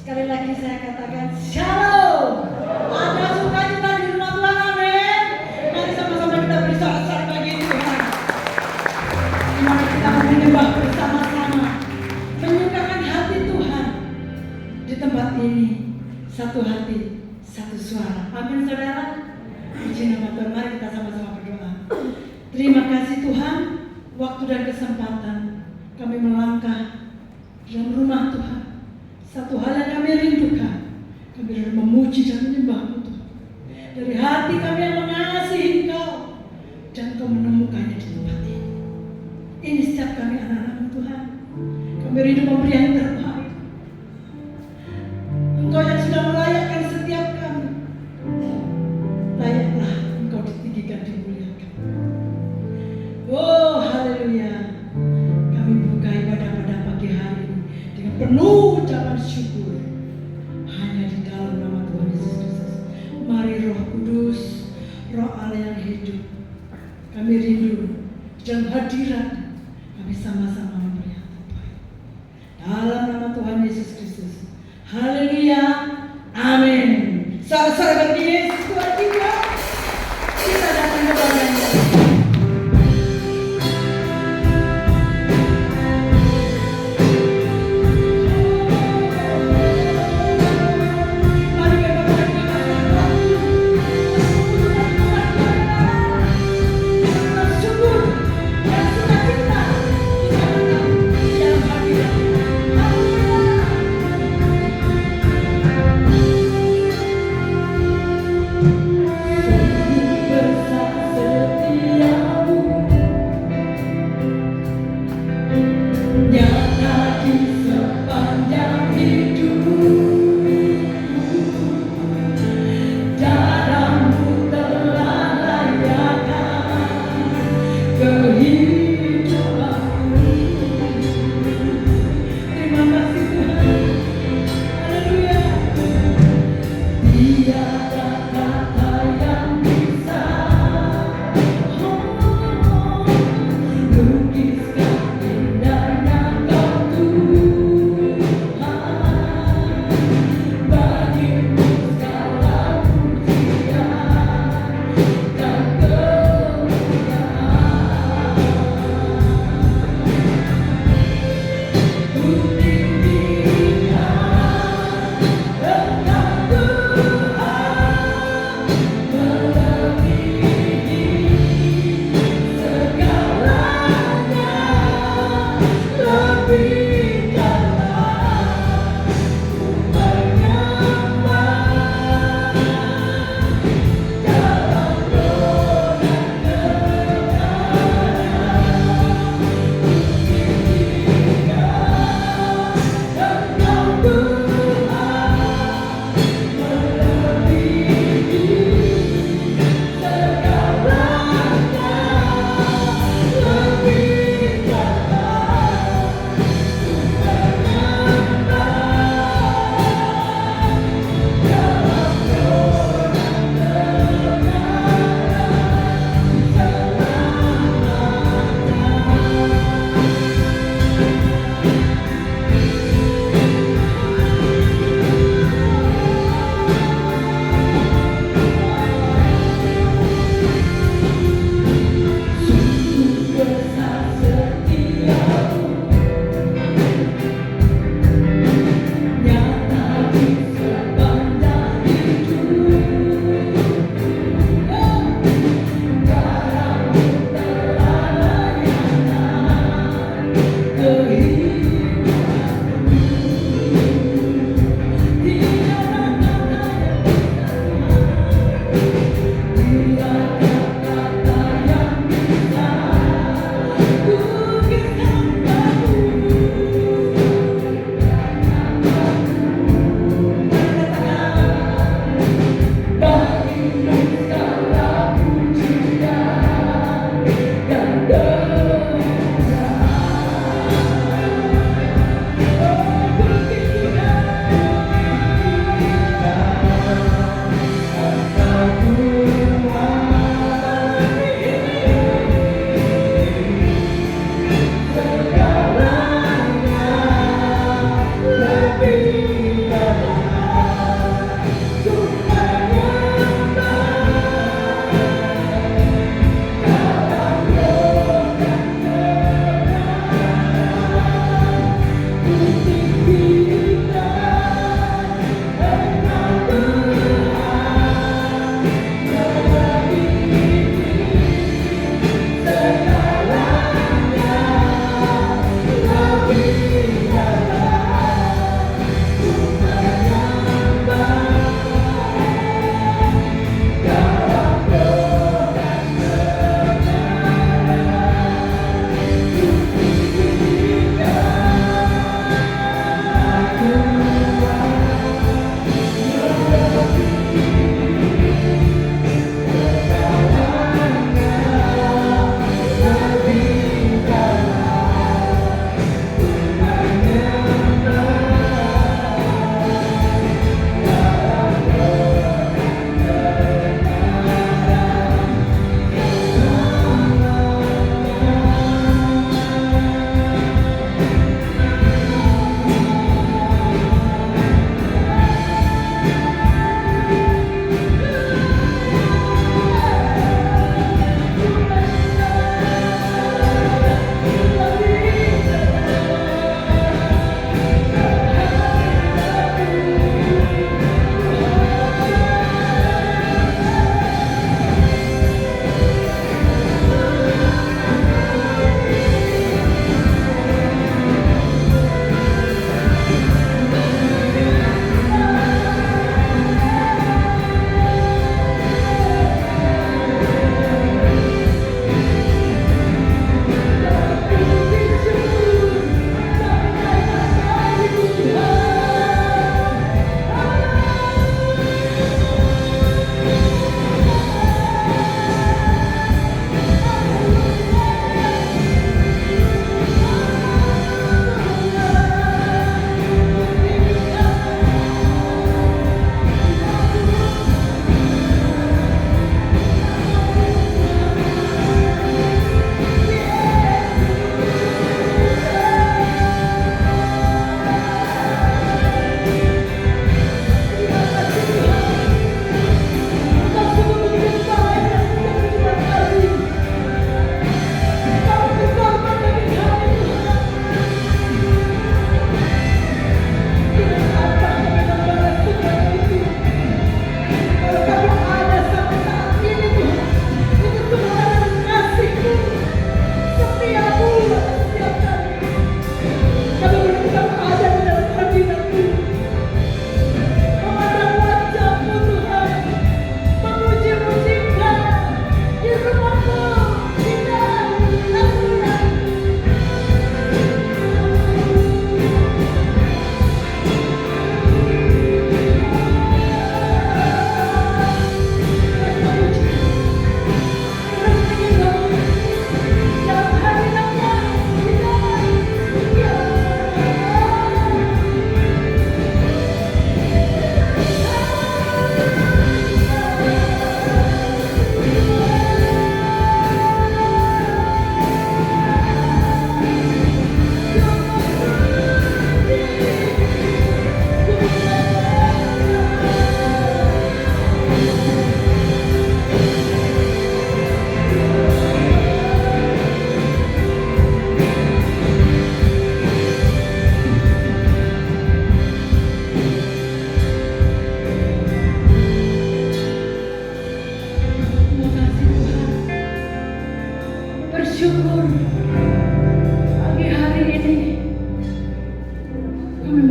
Sekali lagi saya katakan Shalom. Ada sukacita di rumah Tuhan, amin. Mari sama-sama kita beri sorak-sorai bagi Tuhan. Dimana kita menyembah bersama-sama, menyukakan hati Tuhan. Di tempat ini satu hati, satu suara. Amin saudara. Puji nama Tuhan. Mari kita sama-sama berdoa. Terima kasih Tuhan, waktu dan kesempatan kami melangkah dalam rumah Tuhan. Satu hal yang kami rindukan, kami rindu memuji dan menyembah Tuhan. Dari hati kami yang mengasihi Engkau, dan Kau menemukannya di tempat ini. Ini setiap kami anak-anak Tuhan. Kami rindu memberi yang terbaik. Engkau yang sudah melayakkan setiap kami, layaklah Engkau ditinggikan, dimuliakan. Oh haleluya. Kami buka ibadah pada pagi hari ini dengan penuh ucapan syukur hanya di dalam nama Tuhan Yesus Kristus. Mari Roh Kudus, Roh Allah yang hidup, kami rindu dalam hadirat kami sama-sama memberi yang terbaik dalam nama Tuhan Yesus Kristus. Haleluya, amin. Saudara-saudara bagi Yesus Tuhan kita datang kepadanya.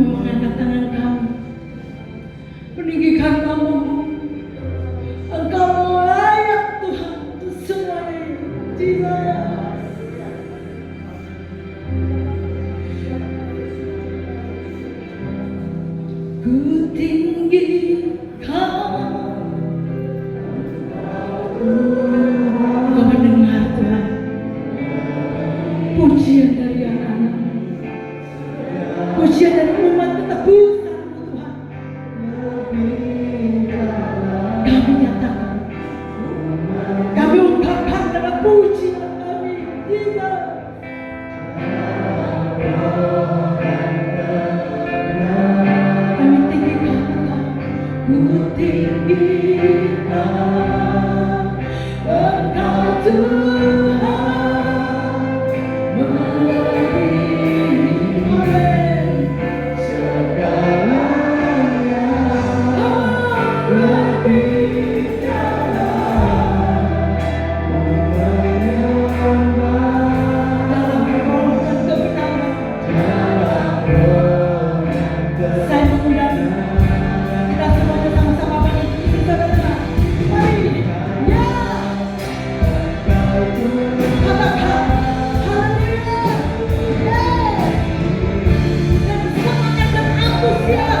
mau mengangkat tangan kamu, meninggikan namamu. Engkau layak Tuhan untuk semuanya. Jesus. Ku tinggikan. Engkau mendengar Tuhan pujian dari anak-anak, pujian dari umat ketebusanmu Tuhan. Kami nyatakan, kami ungkapkan dalam pujian kami. Jesus. Kami tinggikan Engkau, ku tinggikan Engkau Tuhan, melebihi segalanya, lebih dalam dalam roh dan kebenaran. Saya mengundang kita semuanya sama-sama bangkit, saudara. Mari, ya, katakan haleluya, ya, dan semangat dan antusias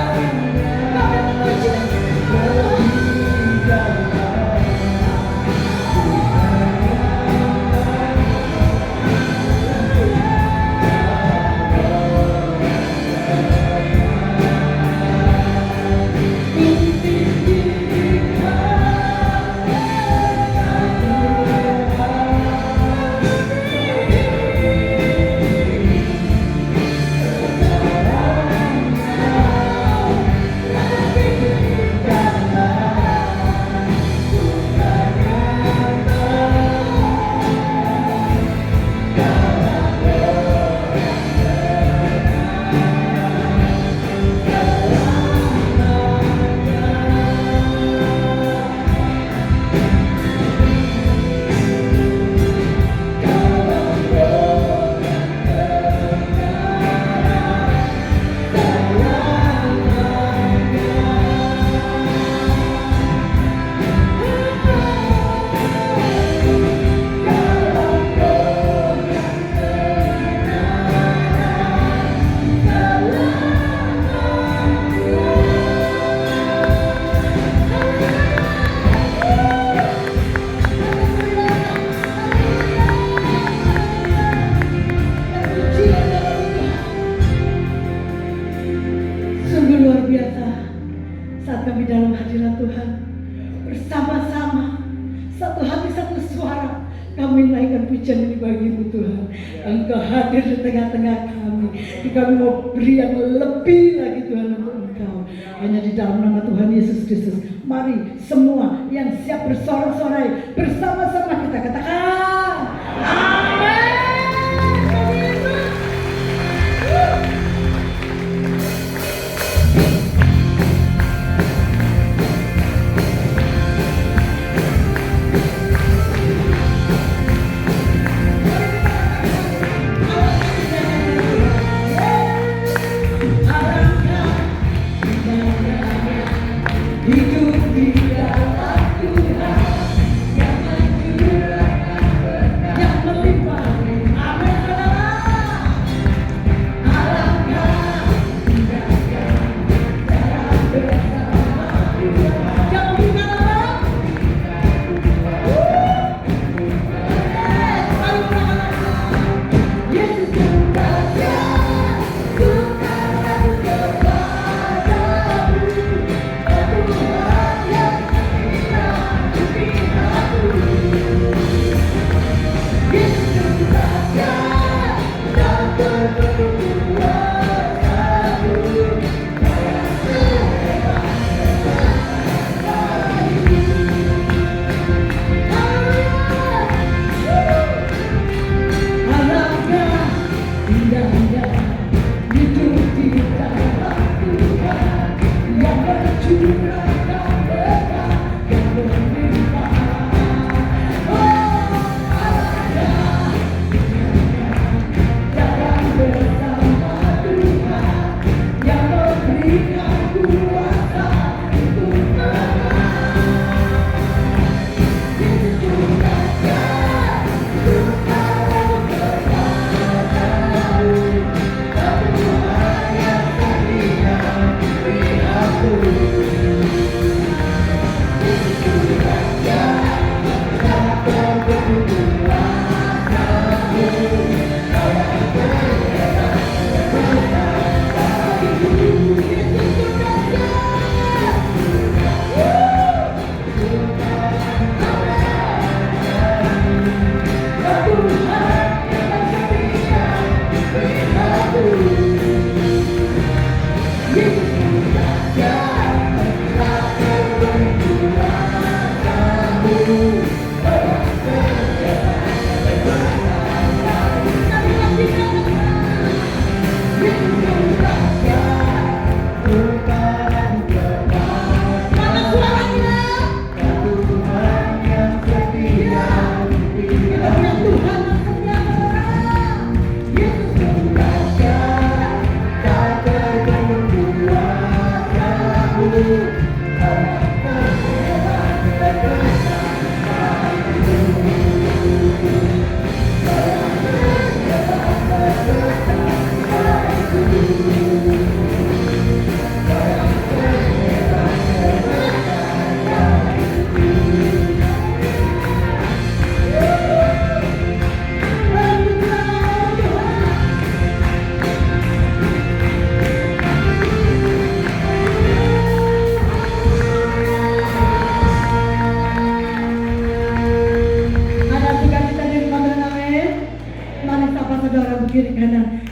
kami memuji dan menyembah Tuhan. Sungguh luar biasa saat kami dalam hadirat Tuhan bersama-sama, satu hati satu suara, kami naikkan pujian ini bagimu Tuhan. Engkau hadir di tengah-tengah kami. Kami mau beri yang lebih lagi Tuhan untuk Engkau. Hanya di dalam nama Tuhan Yesus Kristus. Mari semua yang siap bersorak-sorai bersama-sama kita katakan amin. Hidup di dalam Tuhan yang maju, yang melimpah.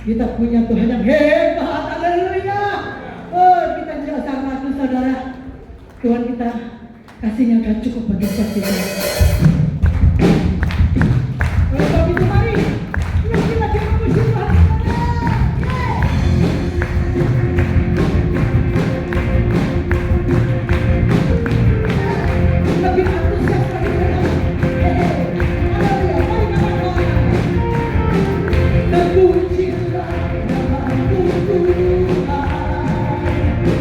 Kita punya Tuhan yang hebat, haleluya. Oh, kita tidak sangat saudara. Tuhan kita kasihnya akan cukup bagi setiap kita. Kalau begitu mari, kita memuji Tuhan. Lebih antusias lagi saudara. Haleluya, mari katakan. Terpujilah namamu Tuhan,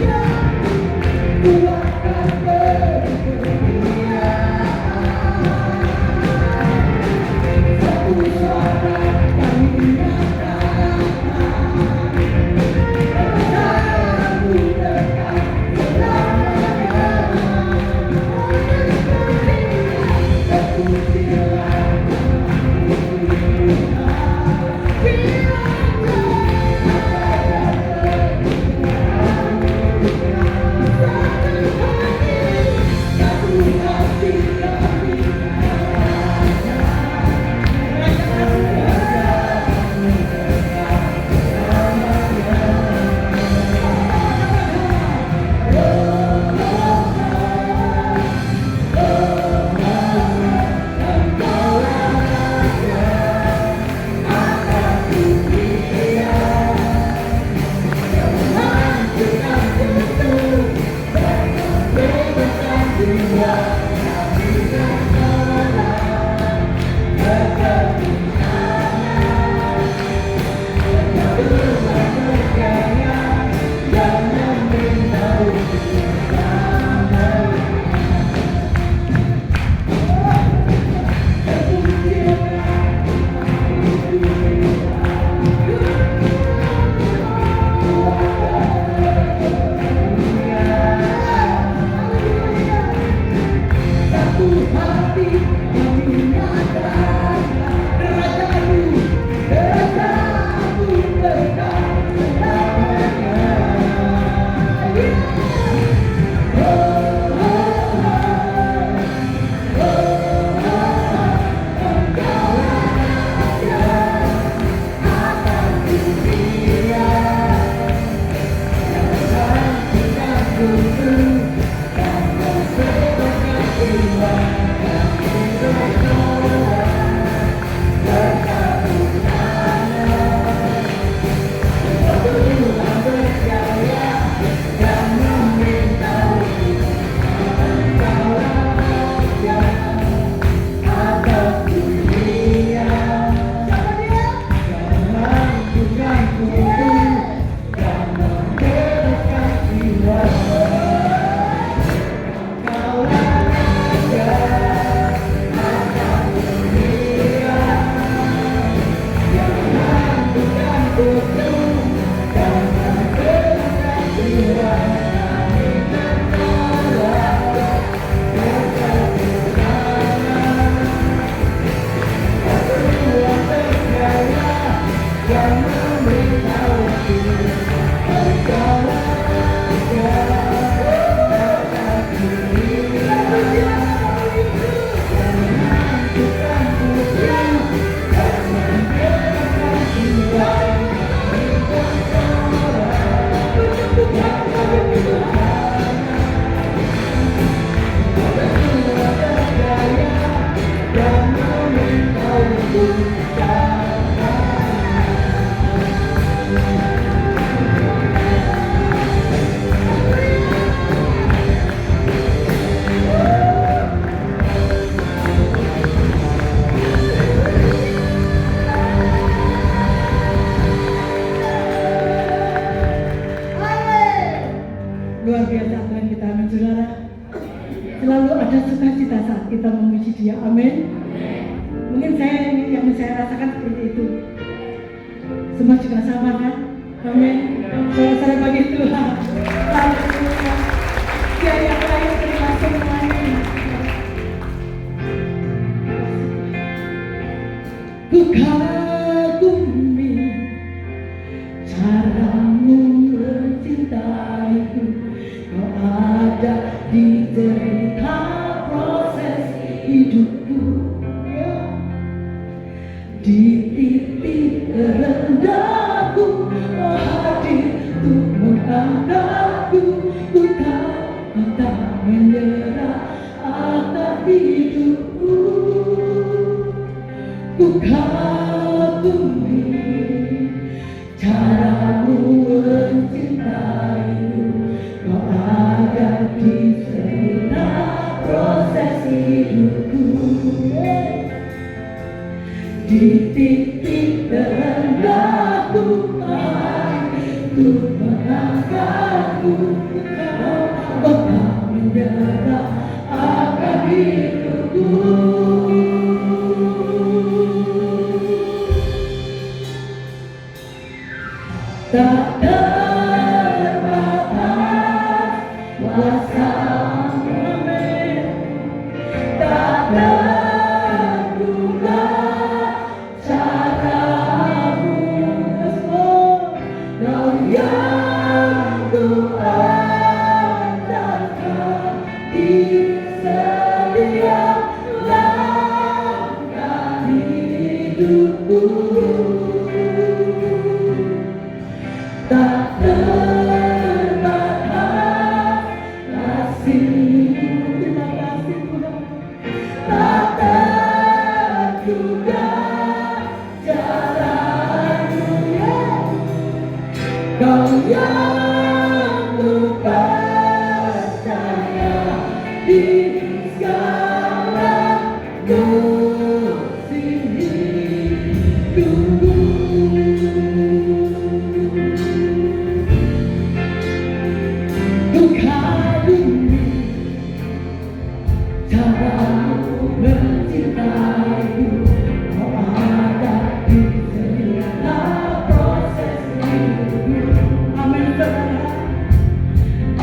ya Tuhan satu suara kami nyatakan, bersamamu dekat selamanya. Terpujilah Luar biasa Tuhan kita, amin saudara. Selalu ada sukacita saat kita memuji Dia, amin. Mungkin yang saya rasakan seperti itu. Semua juga sama kan? Amin. Saya bagi Tuhan. Haleluya. Dia yang lain terima semuanya. Ku kagumi caramu mencintaiku. Kau ada di cerita proses hidupku. Di titik terendahku, kau hadir untuk mengangkatku. Ku tahu kau tak menyerah atas hidupku. Ku kagumi caramu mencintaiku. Kau ada di cerita proses hidupku. Di titik terendahku, untuk mengangkatku. Kau tak menyerah akan hidupku. Tak terbatas kuasa-Mu, amin. Tak terduga cara-Mu, Kau yang ku andalkan di setiap langkah hidupku. Tak terbatas kasih-Mu, terima kasih Tuhan. Tak terduga cara-Mu, Kau yang ku percaya di segala musim hidupku. Ku kagumi cara-Mu mencintaiku. Kau ada di segala proses hidupku. Amin saudara.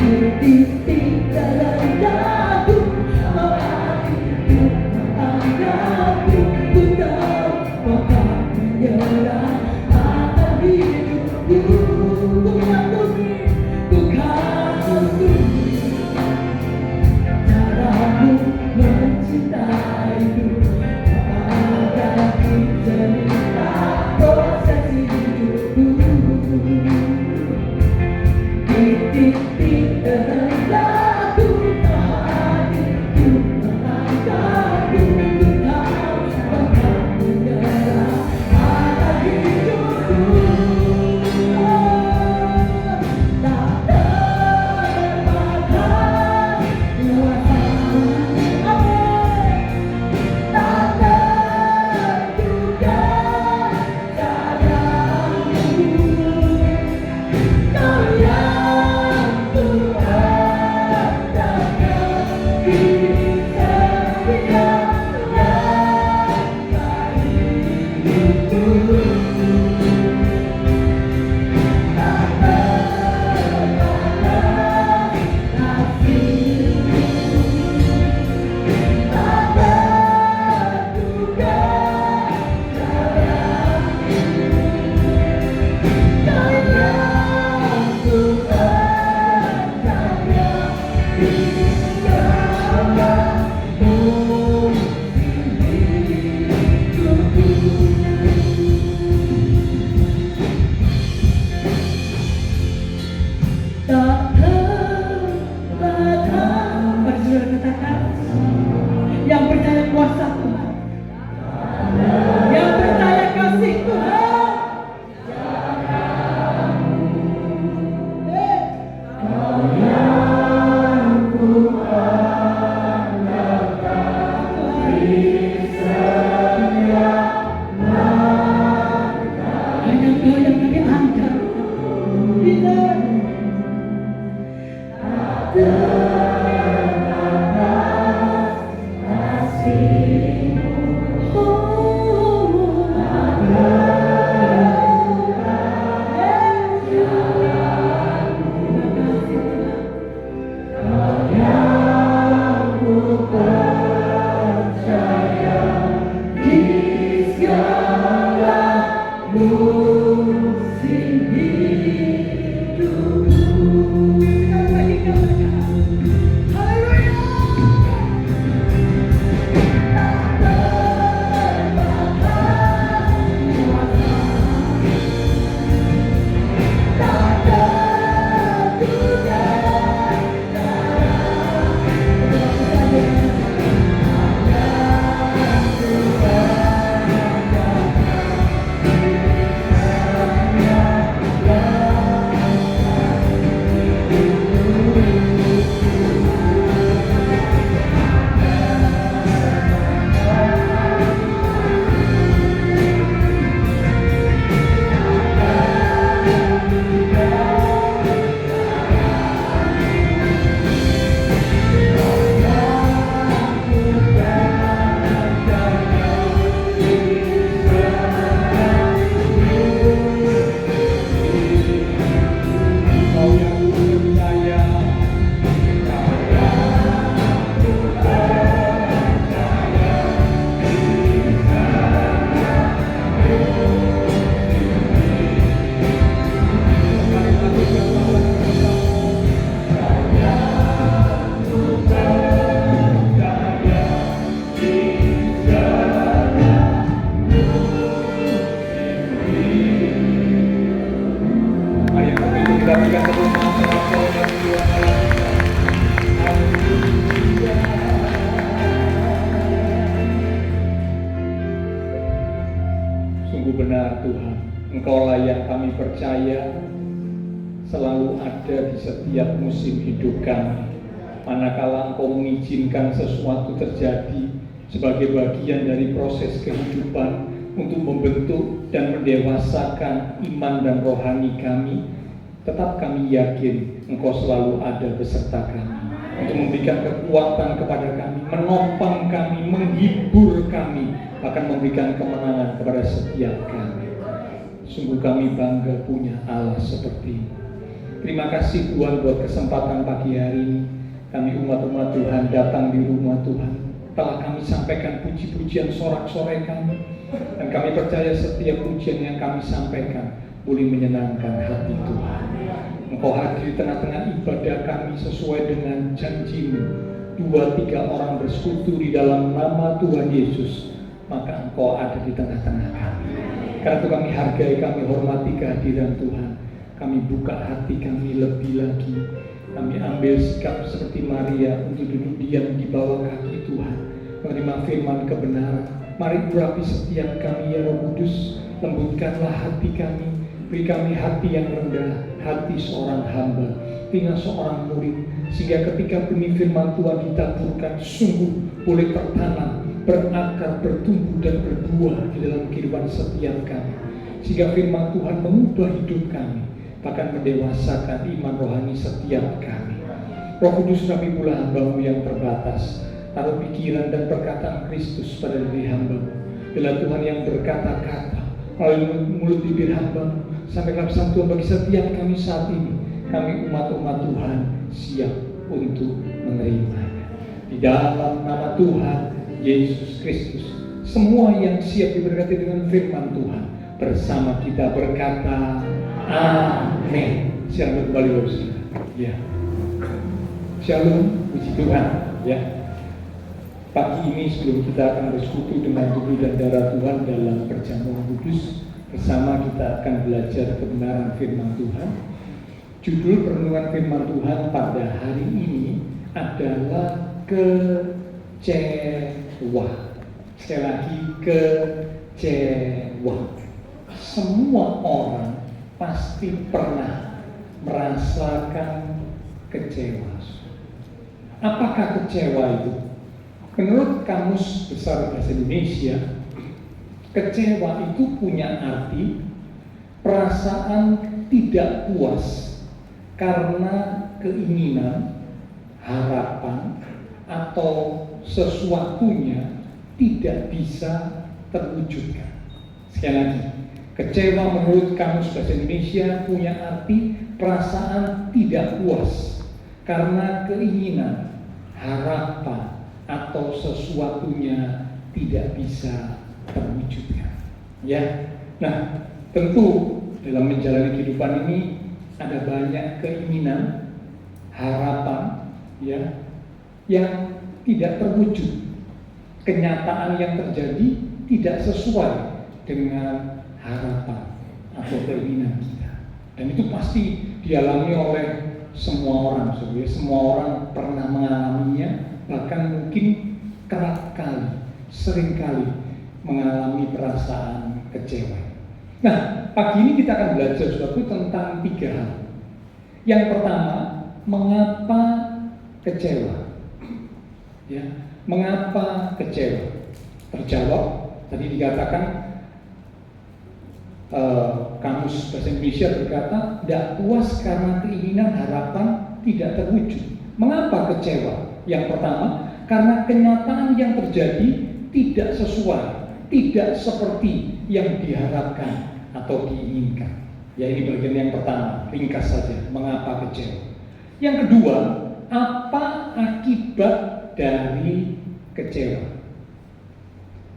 Di titik terendahku, kau hadir untuk mengangkatku. Ku tahu kau tak menyerah akan hidupku. Ku kagumi cara-Mu mencintaiku. Kau ada di cerita proses hidupku. Di titik terendahku, kau hadir untuk mengangkatku. Ku tahu kau tak menyerah akan hidupku. Tak terbatas kuasa-Mu, amin. Tak terduga cara-Mu, Kau yang ku Sungguh benar Tuhan, Engkaulah yang kami percaya selalu ada di setiap musim hidup kami. Manakala Engkau mengizinkan sesuatu terjadi sebagai bagian dari proses kehidupan untuk membentuk dan mendewasakan iman dan rohani kami, tetap kami yakin Engkau selalu ada beserta kami untuk memberikan kekuatan kepada kami, menopang kami, menghibur kami, bahkan memberikan kemenangan kepada setiap kami. Sungguh kami bangga punya Allah seperti ini. Terima kasih Tuhan buat kesempatan pagi hari ini. Kami umat-umat Tuhan datang di rumah Tuhan. Telah kami sampaikan puji-pujian sorak-sorai kami. Dan kami percaya setiap pujian yang kami sampaikan boleh menyenangkan hati Tuhan. Engkau hadir di tengah-tengah ibadah kami sesuai dengan janji-Mu. 2-3 orang bersekutu di dalam nama Tuhan Yesus, maka Engkau ada di tengah-tengah kami. Karena itu kami hargai, kami hormati kehadiran Tuhan. Kami buka hati kami lebih lagi. Kami ambil sikap seperti Maria untuk duduk diam di bawah kaki Tuhan, menerima firman kebenaran. Mari urapi setiap kami ya Roh Kudus. Lembutkanlah hati kami. Beri kami hati yang rendah, hati seorang hamba, telinga seorang murid, sehingga ketika benih firman Tuhan ditaburkan sungguh boleh tertanam, berakar, bertumbuh dan berbuah di dalam kehidupan setiap kami, sehingga firman Tuhan mengubah hidup kami, bahkan mendewasakan iman rohani setiap kami. Roh Kudus, kami pula hamba-Mu yang terbatas, taruh pikiran dan perkataan Kristus pada diri hamba-Mu. Bila Tuhan yang berkata-kata melalui mulut bibir hamba-Mu, sampaikan pesan Tuhan bagi setiap kami saat ini. Kami umat-umat Tuhan siap untuk menerimanya. Di dalam nama Tuhan Yesus Kristus, semua yang siap diberkati dengan firman Tuhan bersama kita berkata amin. Shalom kembali Bapak ya. Shalom, puji Tuhan ya. Pagi ini sebelum kita akan bersekutu dengan tubuh dan darah Tuhan dalam perjamuan kudus, bersama kita akan belajar kebenaran firman Tuhan. Judul perenungan firman Tuhan pada hari ini adalah kecewa. Sekali lagi, kecewa. Semua orang pasti pernah merasakan kecewa. Apakah kecewa itu? Menurut Kamus Besar Bahasa Indonesia, kecewa itu punya arti perasaan tidak puas karena keinginan harapan atau sesuatunya tidak bisa terwujudkan. Sekali lagi, kecewa menurut Kamus Bahasa Indonesia punya arti perasaan tidak puas karena keinginan, harapan atau sesuatunya tidak bisa terwujudkan. Ya, nah tentu dalam menjalani kehidupan ini ada banyak keinginan, harapan, ya, yang tidak terwujud. Kenyataan yang terjadi tidak sesuai dengan harapan atau keinginan kita. Dan itu pasti dialami oleh semua orang, sebenarnya semua orang pernah mengalaminya, bahkan mungkin kerap kali, sering kali mengalami perasaan kecewa. Nah, pagi ini kita akan belajar sesuatu tentang 3 hal. Yang pertama, mengapa kecewa? Ya, mengapa kecewa? Terjawab, tadi dikatakan Kamus Bahasa Indonesia berkata, tidak puas karena keinginan harapan tidak terwujud. Mengapa kecewa? Yang pertama, karena kenyataan yang terjadi tidak sesuai, tidak seperti yang diharapkan atau diinginkan. Ya, ini bagian yang pertama, ringkas saja, mengapa kecewa. Yang kedua, apa akibat dari kecewa?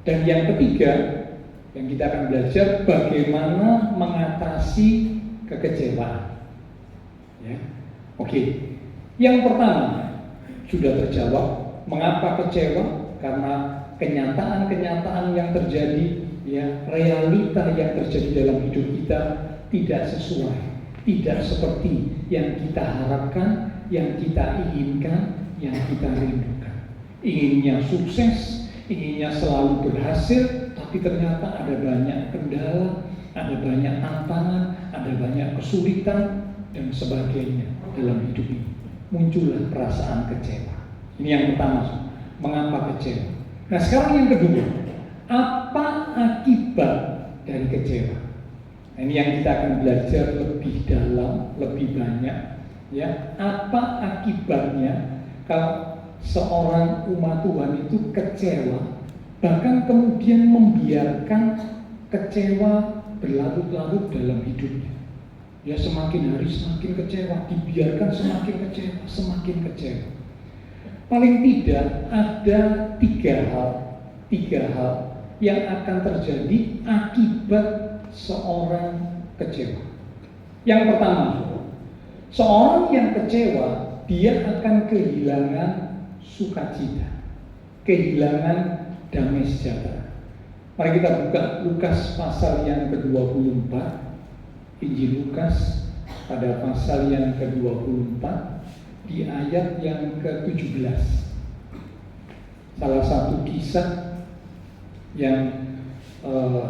Dan yang ketiga, yang kita akan belajar bagaimana mengatasi kekecewaan. Ya. Oke. Yang pertama sudah terjawab, mengapa kecewa? Karena kenyataan-kenyataan yang terjadi, ya, realita yang terjadi dalam hidup kita tidak sesuai, tidak seperti yang kita harapkan, yang kita inginkan, yang kita rindukan. Inginnya sukses, inginnya selalu berhasil, tapi ternyata ada banyak kendala, ada banyak tantangan, ada banyak kesulitan dan sebagainya dalam hidup ini. Muncullah perasaan kecewa. Ini yang pertama, mengapa kecewa. Nah, sekarang yang kedua, apa akibat dari kecewa? Nah, ini yang kita akan belajar lebih dalam, lebih banyak. Ya, apa akibatnya kalau seorang umat Tuhan itu kecewa, bahkan kemudian membiarkan kecewa berlarut-larut dalam hidupnya. Ya, semakin hari semakin kecewa, dibiarkan semakin kecewa, semakin kecewa. Paling tidak ada 3 hal yang akan terjadi akibat seorang kecewa. Yang pertama, seorang yang kecewa, dia akan kehilangan sukacita, kehilangan damai sejahtera. Mari kita buka Lukas pasal yang ke-24, Injil Lukas pada pasal yang ke-24 di ayat yang ke-17. Salah satu kisah yang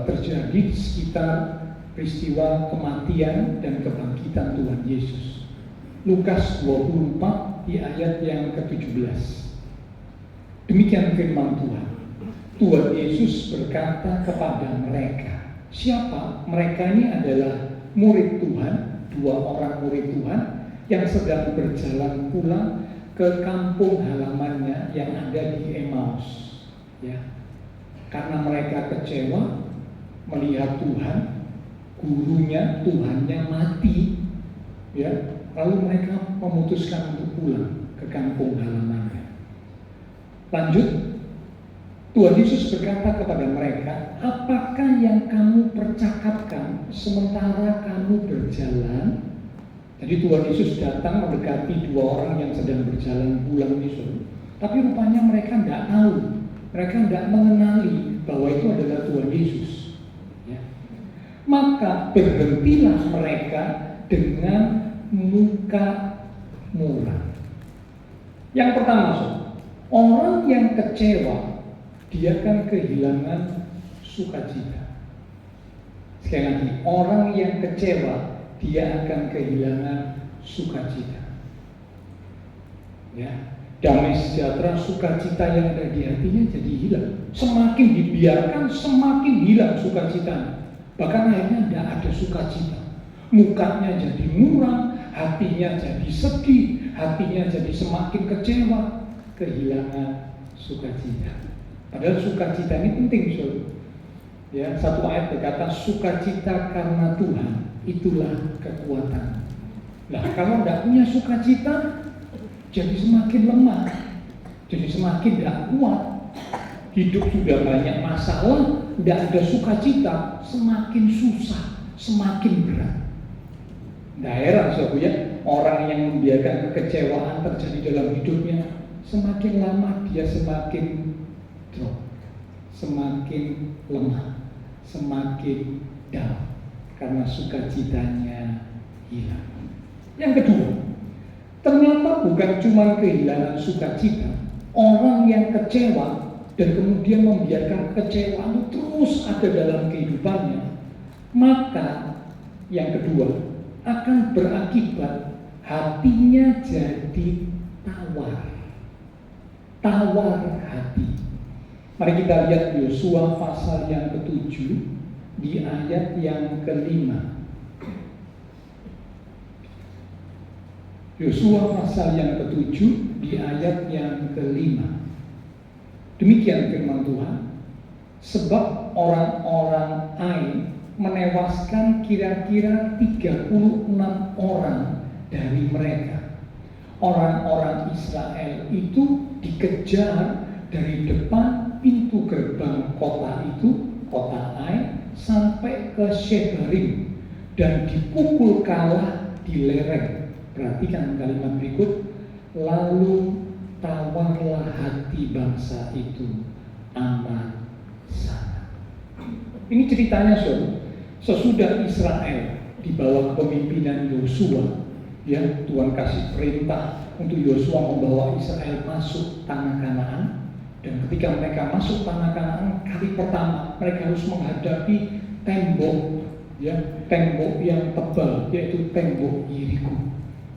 terjadi di sekitar peristiwa kematian dan kebangkitan Tuhan Yesus. Lukas 24 di ayat yang ke-17. Demikian firman Tuhan. Tuhan Yesus berkata kepada mereka. Siapa? Mereka ini adalah murid Tuhan, 2 orang murid Tuhan yang sedang berjalan pulang ke kampung halamannya yang ada di Emmaus. Ya. Karena mereka kecewa melihat Tuhan, gurunya, Tuhannya mati. Ya. Lalu mereka memutuskan untuk pulang ke kampung halamannya. Lanjut. Tuhan Yesus berkata kepada mereka, apakah yang kamu percakapkan sementara kamu berjalan? Jadi Tuhan Yesus datang mendekati 2 orang yang sedang berjalan pulang itu. Tapi rupanya mereka tidak tahu, mereka tidak mengenali bahwa itu adalah Tuhan Yesus. Ya. Maka berhentilah mereka dengan muka murah. Yang pertama, orang yang kecewa, dia akan kehilangan sukacita. Sekali lagi, orang yang kecewa, dia akan kehilangan sukacita. Ya, damai sejahtera, sukacita yang ada di hatinya jadi hilang. Semakin dibiarkan, semakin hilang sukacita. Bahkan akhirnya tidak ada sukacita. Mukanya jadi muram, hatinya jadi sedih, hatinya jadi semakin kecewa, kehilangan sukacita. Padahal sukacita ini penting, saudara. Ya, satu ayat berkata sukacita karena Tuhan itulah kekuatan. Nah, kalau tidak punya sukacita, jadi semakin lemah, jadi semakin tidak kuat. Hidup sudah banyak masalah, tidak ada sukacita, semakin susah, semakin berat. Tidak heran, saudara, ya, orang yang membiarkan kekecewaan terjadi dalam hidupnya, semakin lama dia semakin drop, semakin lemah, semakin down, karena sukacitanya hilang. Yang kedua, ternyata bukan cuma kehilangan sukacita, orang yang kecewa dan kemudian membiarkan kekecewaan terus ada dalam kehidupannya, maka yang kedua akan berakibat hatinya jadi tawar hati. Mari kita lihat Yosua pasal yang ke-7 di ayat yang ke-5. Yosua pasal yang ke-7 di ayat yang ke-5. Demikian firman Tuhan, sebab orang-orang Ai menewaskan kira-kira 36 orang dari mereka. Orang-orang Israel itu dikejar dari depan pintu gerbang kota itu, kota Ai, sampai ke Shebarim dan dipukul kalah di lereng. Perhatikan kalimat berikut, lalu tawarlah hati bangsa itu amat sangat. Ini ceritanya, saudara. Sesudah Israel di bawah kepemimpinan Yosua, ya, Tuhan kasih perintah untuk Yosua membawa Israel masuk tanah Kanaan. Dan ketika mereka masuk tanah Kanaan, kali pertama mereka harus menghadapi tembok, ya, tembok yang tebal, yaitu tembok Yeriko.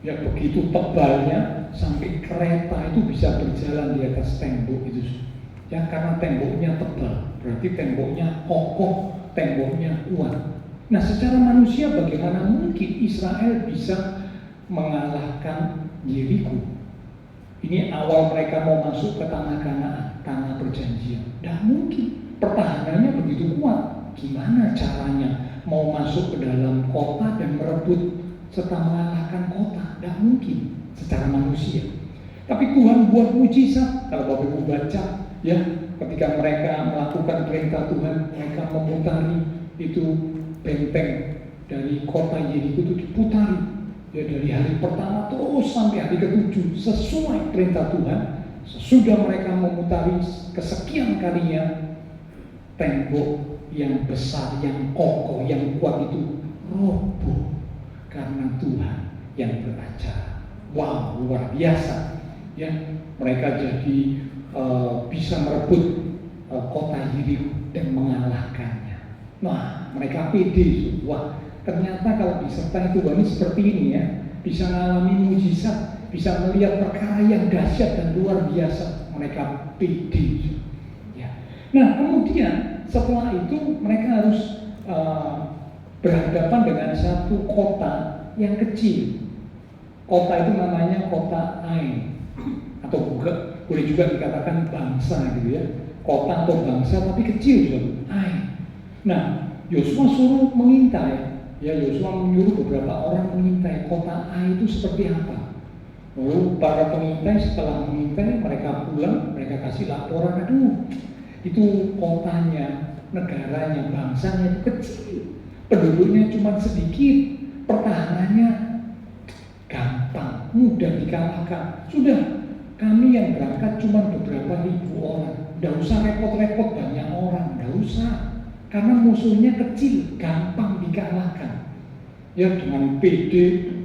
Ya, begitu tebalnya sampai kereta itu bisa berjalan di atas tembok itu. Ya, karena temboknya tebal, berarti temboknya kokoh, temboknya kuat. Nah, secara manusia bagaimana mungkin Israel bisa mengalahkan Yeriko? Ini awal mereka mau masuk ke tanah Kanaan, tanah perjanjian. Tidak mungkin, pertahanannya begitu kuat. Gimana caranya mau masuk ke dalam kota dan merebut serta mengalahkan kota? Tidak mungkin secara manusia. Tapi Tuhan buat mujizat. Kalau Bapak Ibu baca, ya, ketika mereka melakukan perintah Tuhan, mereka memutari itu benteng dari kota Yeriko itu diputari. Ya, dari hari pertama terus sampai hari ke-7 sesuai perintah Tuhan. Sesudah mereka memutari kesekian kalinya, tembok yang besar, yang kokoh, yang kuat itu roboh karena Tuhan yang beracara. Wow, luar biasa. Ya, mereka jadi bisa merebut kota Yeriko dan mengalahkannya. Nah, mereka pede. Wah, ternyata kalau disertai Tuhan ini seperti ini, ya, bisa mengalami mujizat, bisa melihat perkara yang dahsyat dan luar biasa. Mereka pede. Ya. Nah, kemudian setelah itu mereka harus berhadapan dengan satu kota yang kecil. Kota itu namanya kota Ai, atau boleh juga dikatakan bangsa, gitu ya. Kota atau bangsa tapi kecil, gitu. Ai. Nah, Yosua suruh mengintai. Ya, Yosua menyuruh beberapa orang mengintai kota Ai itu seperti apa. Lalu para pengintai setelah mengintai, mereka pulang, mereka kasih laporan, aduh, itu kotanya, negaranya, bangsanya itu kecil, penduduknya cuma sedikit, pertahanannya gampang, mudah dikalahkan. Sudah, kami yang berangkat cuma beberapa ribu orang, tidak usah repot-repot banyak orang, tidak usah. Karena musuhnya kecil, gampang dikalahkan. Ya, dengan PD,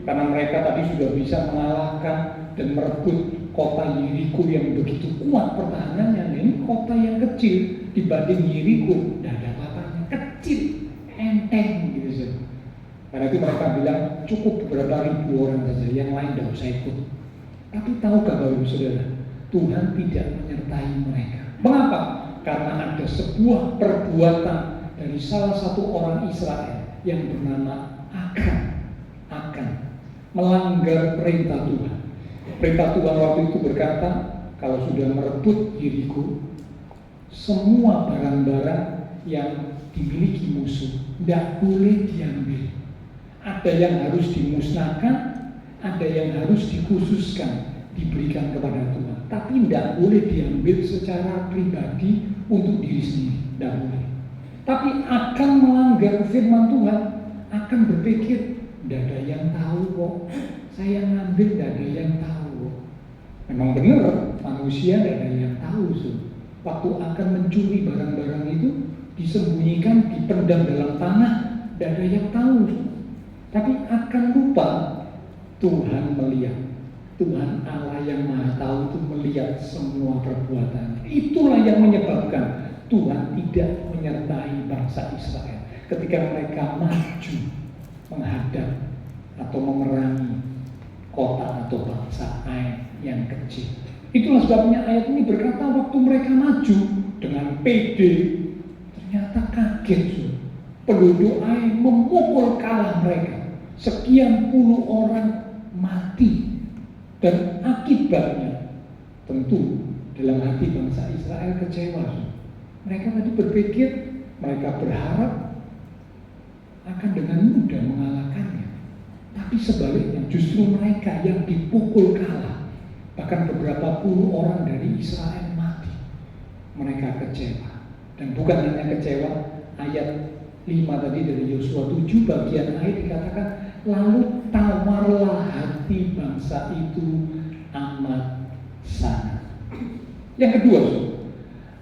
karena mereka tadi sudah bisa mengalahkan dan merebut kota Yeriko yang begitu kuat pertahanannya. Ini kota yang kecil dibanding Yeriko, tidak ada apa-apanya, kecil, enteng gitu saja. Karena itu mereka bilang cukup beberapa ribu orang saja, yang lain tidak usah ikut. Tapi tahukah Bapak Ibu Saudara, Tuhan tidak menyertai mereka. Mengapa? Karena ada sebuah perbuatan dari salah satu orang Israel yang bernama Akan melanggar perintah Tuhan. Perintah Tuhan waktu itu berkata, kalau sudah merebut diriku, semua barang-barang yang dimiliki musuh tidak boleh diambil. Ada yang harus dimusnahkan, ada yang harus dikhususkan, diberikan kepada Tuhan. Tapi tidak boleh diambil secara pribadi untuk diri sendiri, tidak boleh. Tapi akan melanggar firman Tuhan, akan berpikir, tidak ada yang tahu kok, saya ngambil tidak ada yang tahu kok. Memang benar, manusia tidak ada yang tahu. Waktu akan mencuri barang-barang itu, disembunyikan, dipendam dalam tanah, tidak ada yang tahu. Tapi akan lupa, Tuhan melihat. Tuhan Allah yang Maha Tahu itu melihat semua perbuatan. Itulah yang menyebabkan Tuhan tidak menyertai bangsa Israel ketika mereka maju menghadap atau memerangi kota atau bangsa Ai yang kecil. Itulah sebabnya ayat ini berkata waktu mereka maju dengan pede, ternyata kaget. Penduduk Ai memukul kalah mereka. Sekian puluh orang mati. Dan akibatnya tentu dalam hati bangsa Israel kecewa. Mereka tadi berpikir, mereka berharap akan dengan mudah mengalahkannya. Tapi sebaliknya justru mereka yang dipukul kalah. Bahkan beberapa puluh orang dari Israel mati. Mereka kecewa. Dan bukan hanya kecewa, ayat 5 tadi dari Yosua 7 bagian akhir dikatakan, lalu tawarlah hati bangsa itu amat sangat. Yang kedua,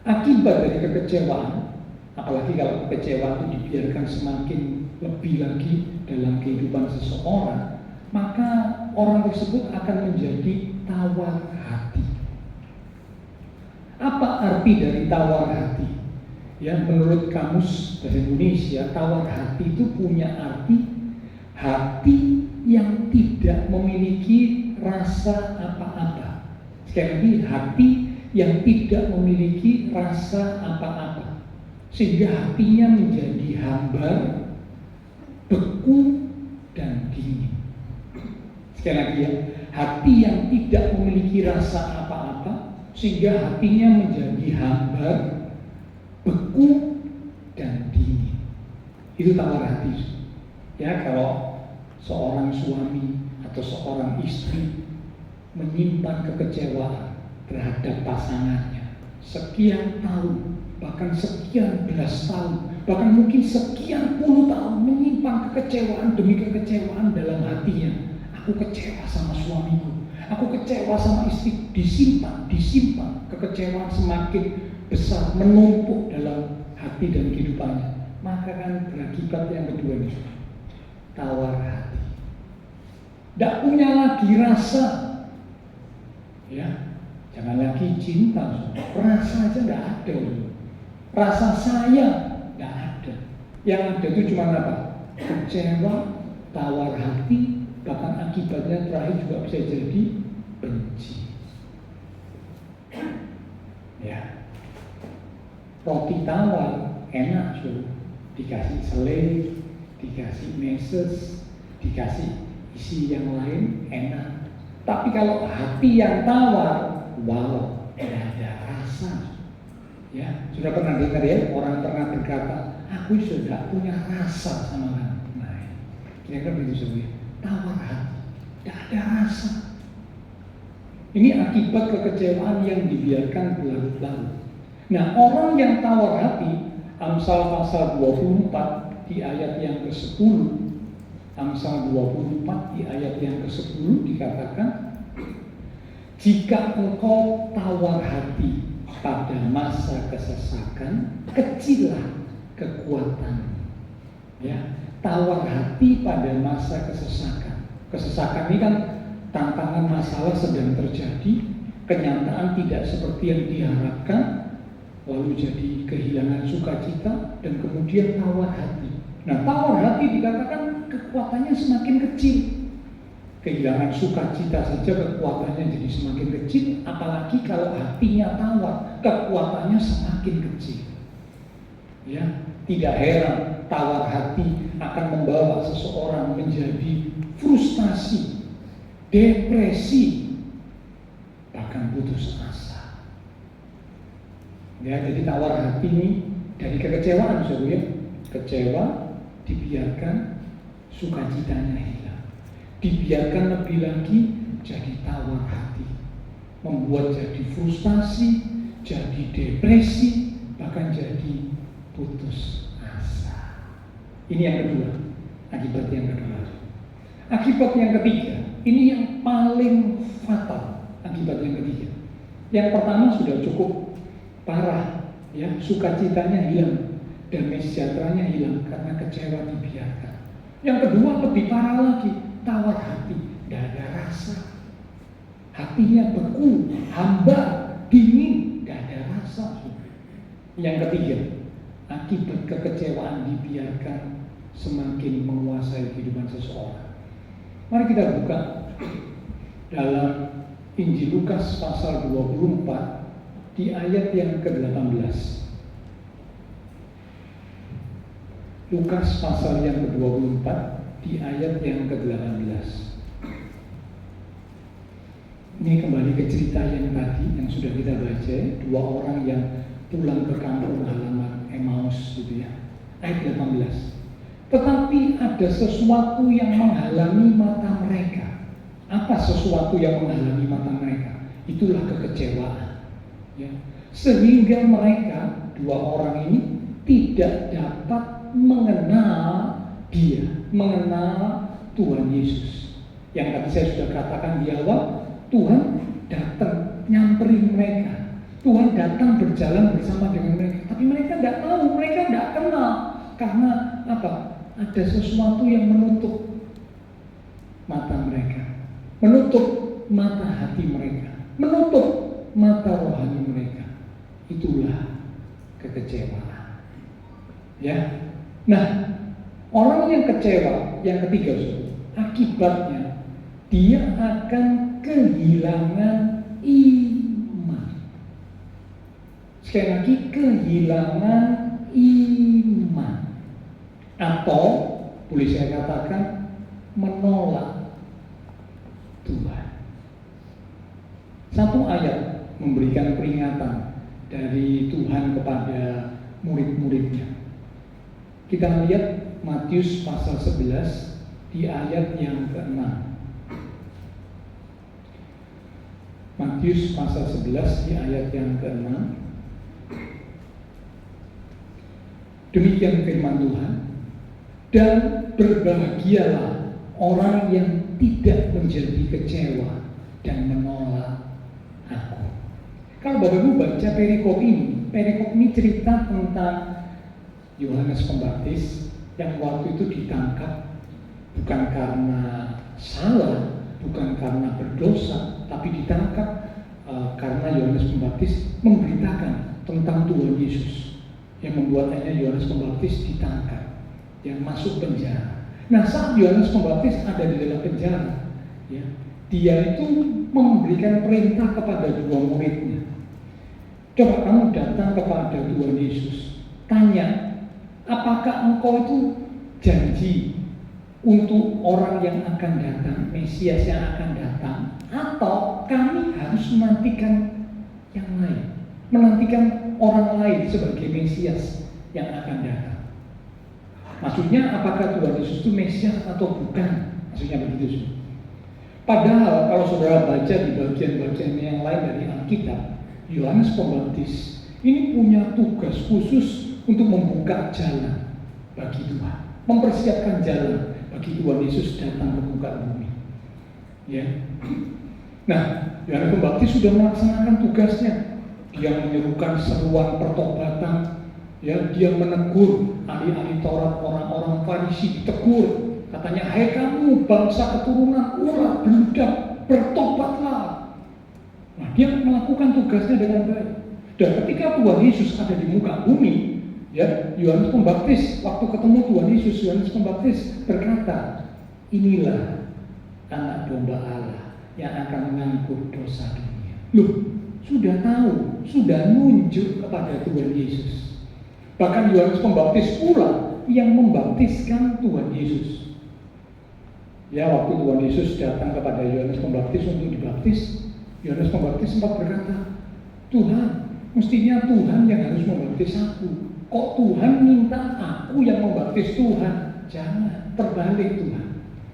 akibat dari kekecewaan, apalagi kalau kekecewaan itu dibiarkan semakin lebih lagi dalam kehidupan seseorang, maka orang tersebut akan menjadi tawar hati. Apa arti dari tawar hati? Ya, menurut Kamus Bahasa Indonesia, tawar hati itu punya arti hati yang tidak memiliki rasa apa-apa. Sekali lagi, hati yang tidak memiliki rasa apa-apa, sehingga hatinya menjadi hambar, beku, dan dingin. Sekali lagi ya, hati yang tidak memiliki rasa apa-apa, sehingga hatinya menjadi hambar, beku, dan dingin. Itu tawar hati. Ya, kalau seorang suami atau seorang istri menyimpan kekecewaan terhadap pasangannya sekian tahun, bahkan sekian belas tahun, bahkan mungkin sekian puluh tahun, menyimpan kekecewaan demi kekecewaan dalam hatinya. Aku kecewa sama suamiku, aku kecewa sama istri. Disimpan kekecewaan semakin besar, menumpuk dalam hati dan kehidupannya. Maka kan berakibat yang kedua ini, tawar hati. Tidak punya lagi rasa, ya, jangan lagi cinta, rasa aja tidak ada. Rasa sayang tidak ada. Yang ada itu cuma apa? Kecewa, tawar hati, bahkan akibatnya terakhir juga bisa jadi benci. Ya, roti tawar enak, dikasih selai, dikasih meses, dikasih isi yang lain enak. Tapi kalau hati yang tawar, wow, tidak ada rasa. Ya, sudah pernah dengar ya, orang pernah berkata, aku sudah punya rasa sama kamu. Nah, kira-kira begitu sebenarnya. Tawar hati, tidak ada rasa. Ini akibat kekecewaan yang dibiarkan berlarut-larut. Nah, orang yang tawar hati, Amsal pasal 24 di ayat yang ke-10, Amsal 24 di ayat yang ke-10 dikatakan, jika engkau tawar hati pada masa kesesakan, kecillah kekuatan. Ya, tawar hati pada masa kesesakan. Kesesakan ini kan tantangan, masalah sedang terjadi, kenyataan tidak seperti yang diharapkan, lalu jadi kehilangan sukacita, dan kemudian tawar hati. Nah, tawar hati dikatakan kekuatannya semakin kecil. Kehilangan sukacita saja kekuatannya jadi semakin kecil, apalagi kalau hatinya tawar, kekuatannya semakin kecil. Ya, tidak heran tawar hati akan membawa seseorang menjadi frustasi, depresi, putus asa. Ya, jadi tawar hati ini dari kekecewaan, saudara ya. Kecewa, dibiarkan, sukacitanya hilang. Dibiarkan lebih lagi, jadi tawar hati. Membuat jadi frustasi, jadi depresi, bahkan jadi putus asa. Ini yang kedua, akibat yang kedua. Akibat yang ketiga, ini yang paling fatal, akibat yang ketiga. Yang pertama sudah cukup parah, ya, sukacitanya hilang. Damai sejahteranya hilang karena kecewa dibiarkan. Yang kedua lebih parah lagi, tawar hati, tidak ada rasa. Hatinya beku, hambar, dingin, tidak ada rasa. Yang ketiga, akibat kekecewaan dibiarkan semakin menguasai kehidupan seseorang. Mari kita buka dalam Injil Lukas pasal 24 di ayat yang ke-18. Lukas pasal yang ke-24 di ayat yang ke-18. Ini kembali ke cerita yang tadi yang sudah kita baca, dua orang yang pulang ke kampung halaman Emmaus gitu ya. Ayat 18. Tetapi ada sesuatu yang menghalangi mata mereka. Apa sesuatu yang menghalangi mata mereka? Itulah kekecewaan. Ya. Sehingga mereka, dua orang ini, tidak dapat mengenal dia, mengenal Tuhan Yesus. Yang tadi saya sudah katakan di awal, Tuhan datang nyamperin mereka. Tuhan datang berjalan bersama dengan mereka. Tapi mereka tidak tahu, mereka tidak kenal. Karena apa? Ada sesuatu yang menutup mata mereka, menutup mata hati mereka, menutup mata rohani mereka. Itulah kekecewaan. Ya. Nah, orang yang kecewa, yang ketiga, akibatnya dia akan kehilangan iman. Sekali lagi, kehilangan iman. Atau boleh saya katakan menolak Tuhan. Satu ayat memberikan peringatan dari Tuhan kepada murid-muridnya. Kita lihat Matius pasal 11 di ayat yang ke-6. Matius pasal 11 di ayat yang ke-6. Demikian firman Tuhan. Dan berbahagialah orang yang tidak menjadi kecewa dan menolak aku. Kalau Bapak Ibu baca perikop ini cerita tentang Yohanes Pembaptis yang waktu itu ditangkap bukan karena salah, bukan karena berdosa, tapi ditangkap karena Yohanes Pembaptis memberitakan tentang Tuhan Yesus, yang membuatnya Yohanes Pembaptis ditangkap, yang masuk penjara. Nah, saat Yohanes Pembaptis ada di dalam penjara, ya, dia itu memberikan perintah kepada dua muridnya. Coba kamu datang kepada Tuhan Yesus, tanya, apakah engkau itu janji untuk orang yang akan datang, Mesias yang akan datang, atau kami harus menantikan yang lain, menantikan orang lain sebagai Mesias yang akan datang? Maksudnya apakah Tuhan Yesus itu Mesias atau bukan? Maksudnya begitu. Padahal kalau saudara baca di bagian-bagian yang lain dari Alkitab, Yohanes Pembaptis ini punya tugas khusus untuk membuka jalan bagi Tuhan, mempersiapkan jalan bagi Tuhan Yesus datang ke muka bumi. Ya. Nah, Yohanes Pembaptis sudah melaksanakan tugasnya. Dia menyerukan seruan pertobatan, ya, dia menegur ahli-ahli Taurat, orang-orang Farisi ditegur. Katanya, hai kamu bangsa keturunan ulat beludak, bertobatlah. Nah, dia melakukan tugasnya dengan baik. Dan ketika Tuhan Yesus ada di muka bumi, ya, Yohanes Pembaptis waktu ketemu Tuhan Yesus, Yohanes Pembaptis berkata, inilah anak domba Allah yang akan mengangkut dosa dunia. Loh, sudah tahu, sudah nunjuk kepada Tuhan Yesus. Bahkan Yohanes Pembaptis pula yang membaptiskan Tuhan Yesus. Ya, waktu Tuhan Yesus datang kepada Yohanes Pembaptis untuk dibaptis, Yohanes Pembaptis sempat berkata, Tuhan, mestinya Tuhan yang harus membaptis aku. Kok Tuhan minta aku yang membaptis Tuhan? Jangan, terbalik Tuhan.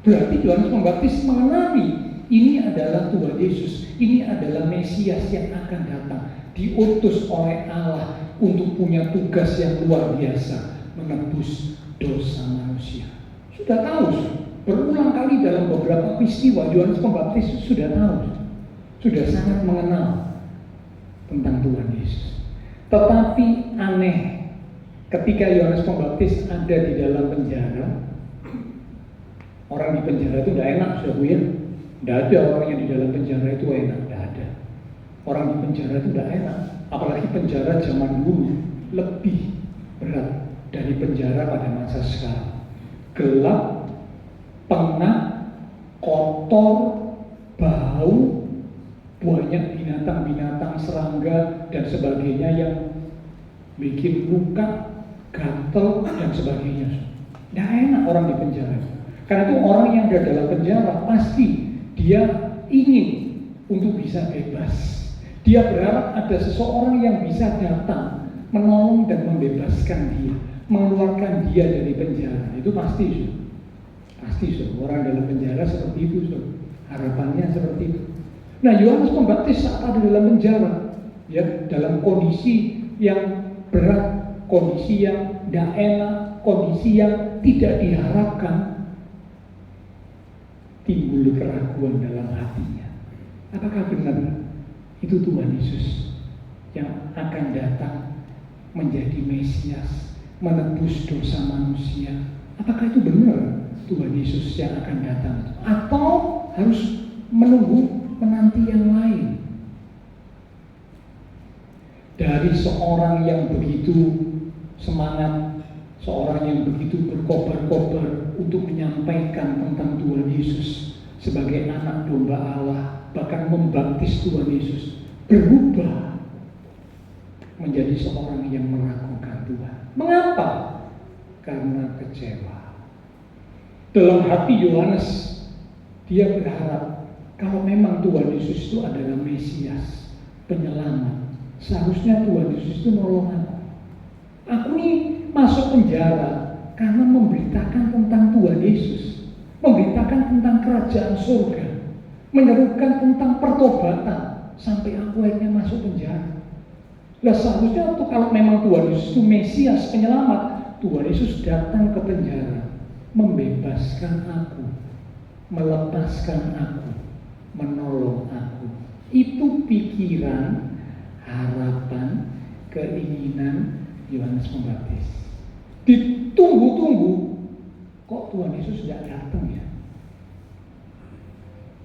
Berarti Yohanes Pembaptis mengenali ini adalah Tuhan Yesus, ini adalah Mesias yang akan datang, diutus oleh Allah untuk punya tugas yang luar biasa, menebus dosa manusia. Sudah tahu, berulang kali dalam beberapa peristiwa Yohanes Pembaptis sudah tahu, sudah sangat mengenal tentang Tuhan Yesus. Tetapi aneh, ketika Yohanes Pembaptis ada di dalam penjara, orang di penjara itu tidak enak, saudara ya. Tidak ada orang yang di dalam penjara itu enak, tidak ada. Orang di penjara itu tidak enak, apalagi penjara zaman dulu lebih berat dari penjara pada masa sekarang. Gelap, pengap, kotor, bau, banyak binatang-binatang, serangga dan sebagainya yang bikin luka, gatel dan sebagainya. Tidak enak orang di penjara. Karena itu orang yang ada dalam penjara pasti dia ingin untuk bisa bebas. Dia berharap ada seseorang yang bisa datang menolong dan membebaskan dia, mengeluarkan dia dari penjara. Itu pasti, orang dalam penjara seperti itu, harapannya seperti itu. Nah, Yohanes Pembaptis saat ada dalam penjara, ya, dalam kondisi yang berat, kondisi yang tidak enak, kondisi yang tidak diharapkan, timbul keraguan dalam hatinya. Apakah benar itu Tuhan Yesus yang akan datang menjadi Mesias, menebus dosa manusia? Apakah itu benar Tuhan Yesus yang akan datang? Atau harus menanti yang lain? Dari seorang yang begitu semangat, seorang yang begitu berkobar-kobar untuk menyampaikan tentang Tuhan Yesus sebagai anak domba Allah, bahkan membaptis Tuhan Yesus, berubah menjadi seorang yang meragukan Tuhan. Mengapa? Karena kecewa. Dalam hati Yohanes, dia berharap kalau memang Tuhan Yesus itu adalah Mesias, penyelamat, seharusnya Tuhan Yesus itu nolong aku. Aku ini masuk penjara karena memberitakan tentang Tuhan Yesus, memberitakan tentang kerajaan surga, menyerukan tentang pertobatan, sampai aku akhirnya masuk penjara. Nah, seharusnya untuk kalau memang Tuhan Yesus itu Mesias, penyelamat, Tuhan Yesus datang ke penjara, membebaskan aku, melepaskan aku, menolong aku. Itu pikiran, harapan, keinginan Yohanes Pembaptis. Ditunggu-tunggu, kok Tuhan Yesus tidak datang ya?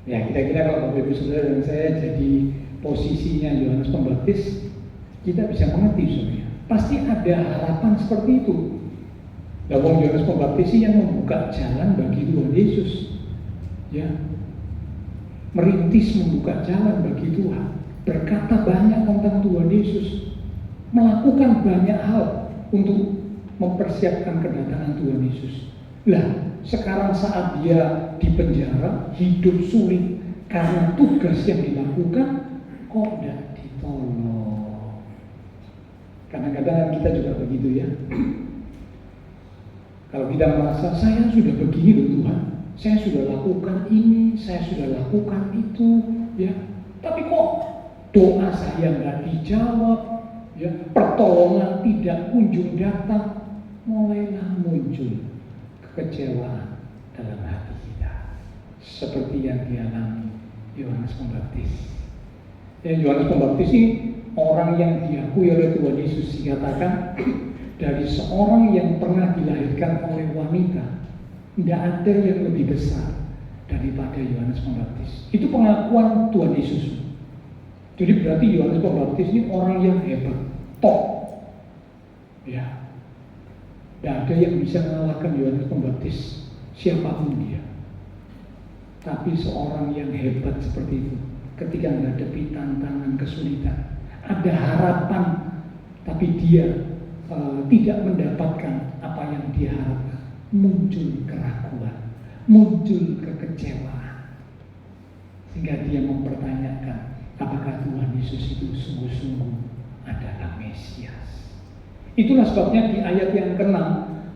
Ya, kira-kira kalau Bapak Ibu Saudara dan saya jadi posisinya Yohanes Pembaptis, kita bisa mengerti sebenarnya. Pasti ada harapan seperti itu. Wong Yohanes Pembaptis yang membuka jalan bagi Tuhan Yesus, ya, merintis membuka jalan bagi Tuhan, berkata banyak tentang Tuhan Yesus, melakukan banyak hal untuk mempersiapkan kedatangan Tuhan Yesus. Lah, sekarang saat dia di penjara, hidup sulit karena tugas yang dilakukan, kok tidak ditolong? Kadang-kadang kita juga begitu ya. Kalau kita merasa saya sudah begini loh Tuhan, saya sudah lakukan ini, saya sudah lakukan itu, ya. Tapi kok doa saya nggak dijawab, ya, pertolongan tidak kunjung datang, mulailah muncul kekecewaan dalam hati kita, seperti yang dialami Yohanes Pembaptis. Ya, Yohanes Pembaptis ini orang yang diakui oleh Tuhan Yesus, dikatakan dari seorang yang pernah dilahirkan oleh wanita, tidak ada yang lebih besar daripada Yohanes Pembaptis. Itu pengakuan Tuhan Yesus. Jadi berarti Yohanes Pembaptis ini orang yang hebat, top. Ya, tidak ada yang bisa mengalahkan Yohanes Pembaptis, siapapun dia. Tapi seorang yang hebat seperti itu, ketika menghadapi tantangan kesulitan, ada harapan, tapi dia tidak mendapatkan apa yang dia harapkan, muncul keraguan, muncul kekecewaan, sehingga dia mempertanyakan, apakah Tuhan Yesus itu sungguh-sungguh adalah Mesias. Itulah sebabnya di ayat yang ke-6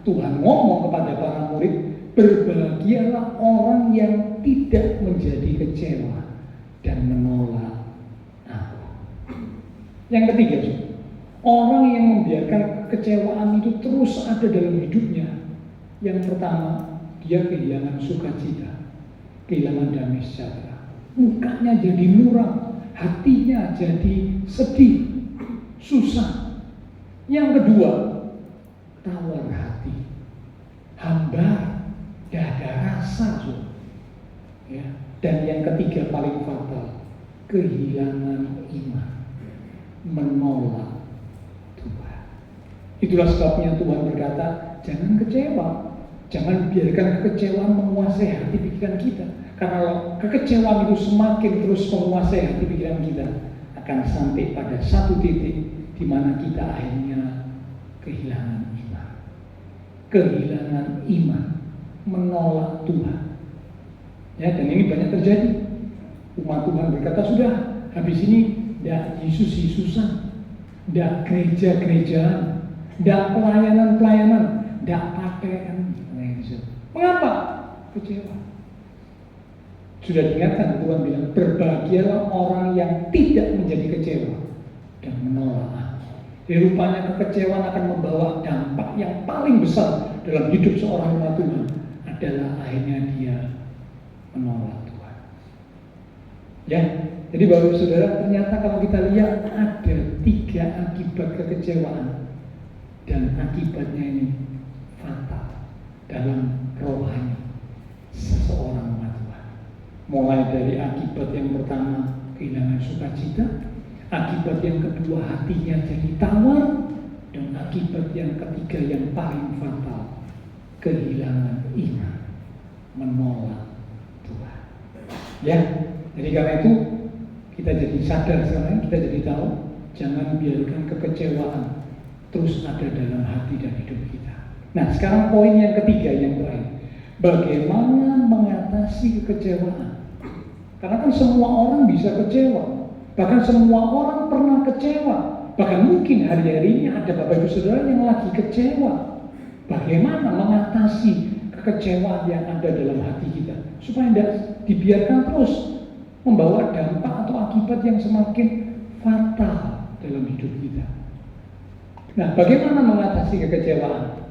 Tuhan ngomong kepada para murid, berbahagialah orang yang tidak menjadi kecewa dan menolak aku. Yang ketiga, orang yang membiarkan kekecewaan itu terus ada dalam hidupnya. Yang pertama, dia kehilangan sukacita, kehilangan damai sejahtera. Mukanya jadi muram, hatinya jadi sedih, susah. Yang kedua, tawar hati, hambar, gak ada rasa. Ya. Dan yang ketiga paling fatal, kehilangan iman, menolak Tuhan. Itulah sebabnya Tuhan berkata, jangan kecewa. Jangan biarkan kekecewaan menguasai hati pikiran kita. Karena kalau kekecewaan itu semakin terus menguasai hati pikiran kita, akan sampai pada satu titik di mana kita akhirnya kehilangan iman. Kehilangan iman, menolak Tuhan. Ya, dan ini banyak terjadi. Umat Tuhan berkata, sudah, habis ini tidak Yesus-Yesusan, tidak gereja-gerejaan, tidak pelayanan-pelayanan, tidak pakaian. Mengapa? Kecewa. Sudah diingatkan, Tuhan bilang, berbahagialah orang yang tidak menjadi kecewa dan menolak aku. Jadi rupanya kekecewaan akan membawa dampak yang paling besar dalam hidup seorang umat Tuhan adalah akhirnya dia menolak Tuhan. Ya, jadi Bapak Saudara, ternyata kalau kita lihat ada 3 akibat kekecewaan dan akibatnya ini fatal dalam rohani seseorang umat Tuhan. Mulai dari akibat yang pertama, kehilangan sukacita, akibat yang kedua, hatinya jadi tawar, dan akibat yang ketiga yang paling fatal, kehilangan iman, menolak Tuhan. Ya, jadi karena itu kita jadi sadar sekarang, kita jadi tahu, jangan biarkan kekecewaan terus ada dalam hati dan hidup kita. Nah, sekarang poin yang ketiga yang terakhir, bagaimana mengatasi kekecewaan? Karena kan semua orang bisa kecewa, bahkan semua orang pernah kecewa, bahkan mungkin hari-harinya ada Bapak Ibu Saudara yang lagi kecewa. Bagaimana mengatasi kekecewaan yang ada dalam hati kita supaya tidak dibiarkan terus membawa dampak atau akibat yang semakin fatal dalam hidup kita? Nah, bagaimana mengatasi kekecewaan?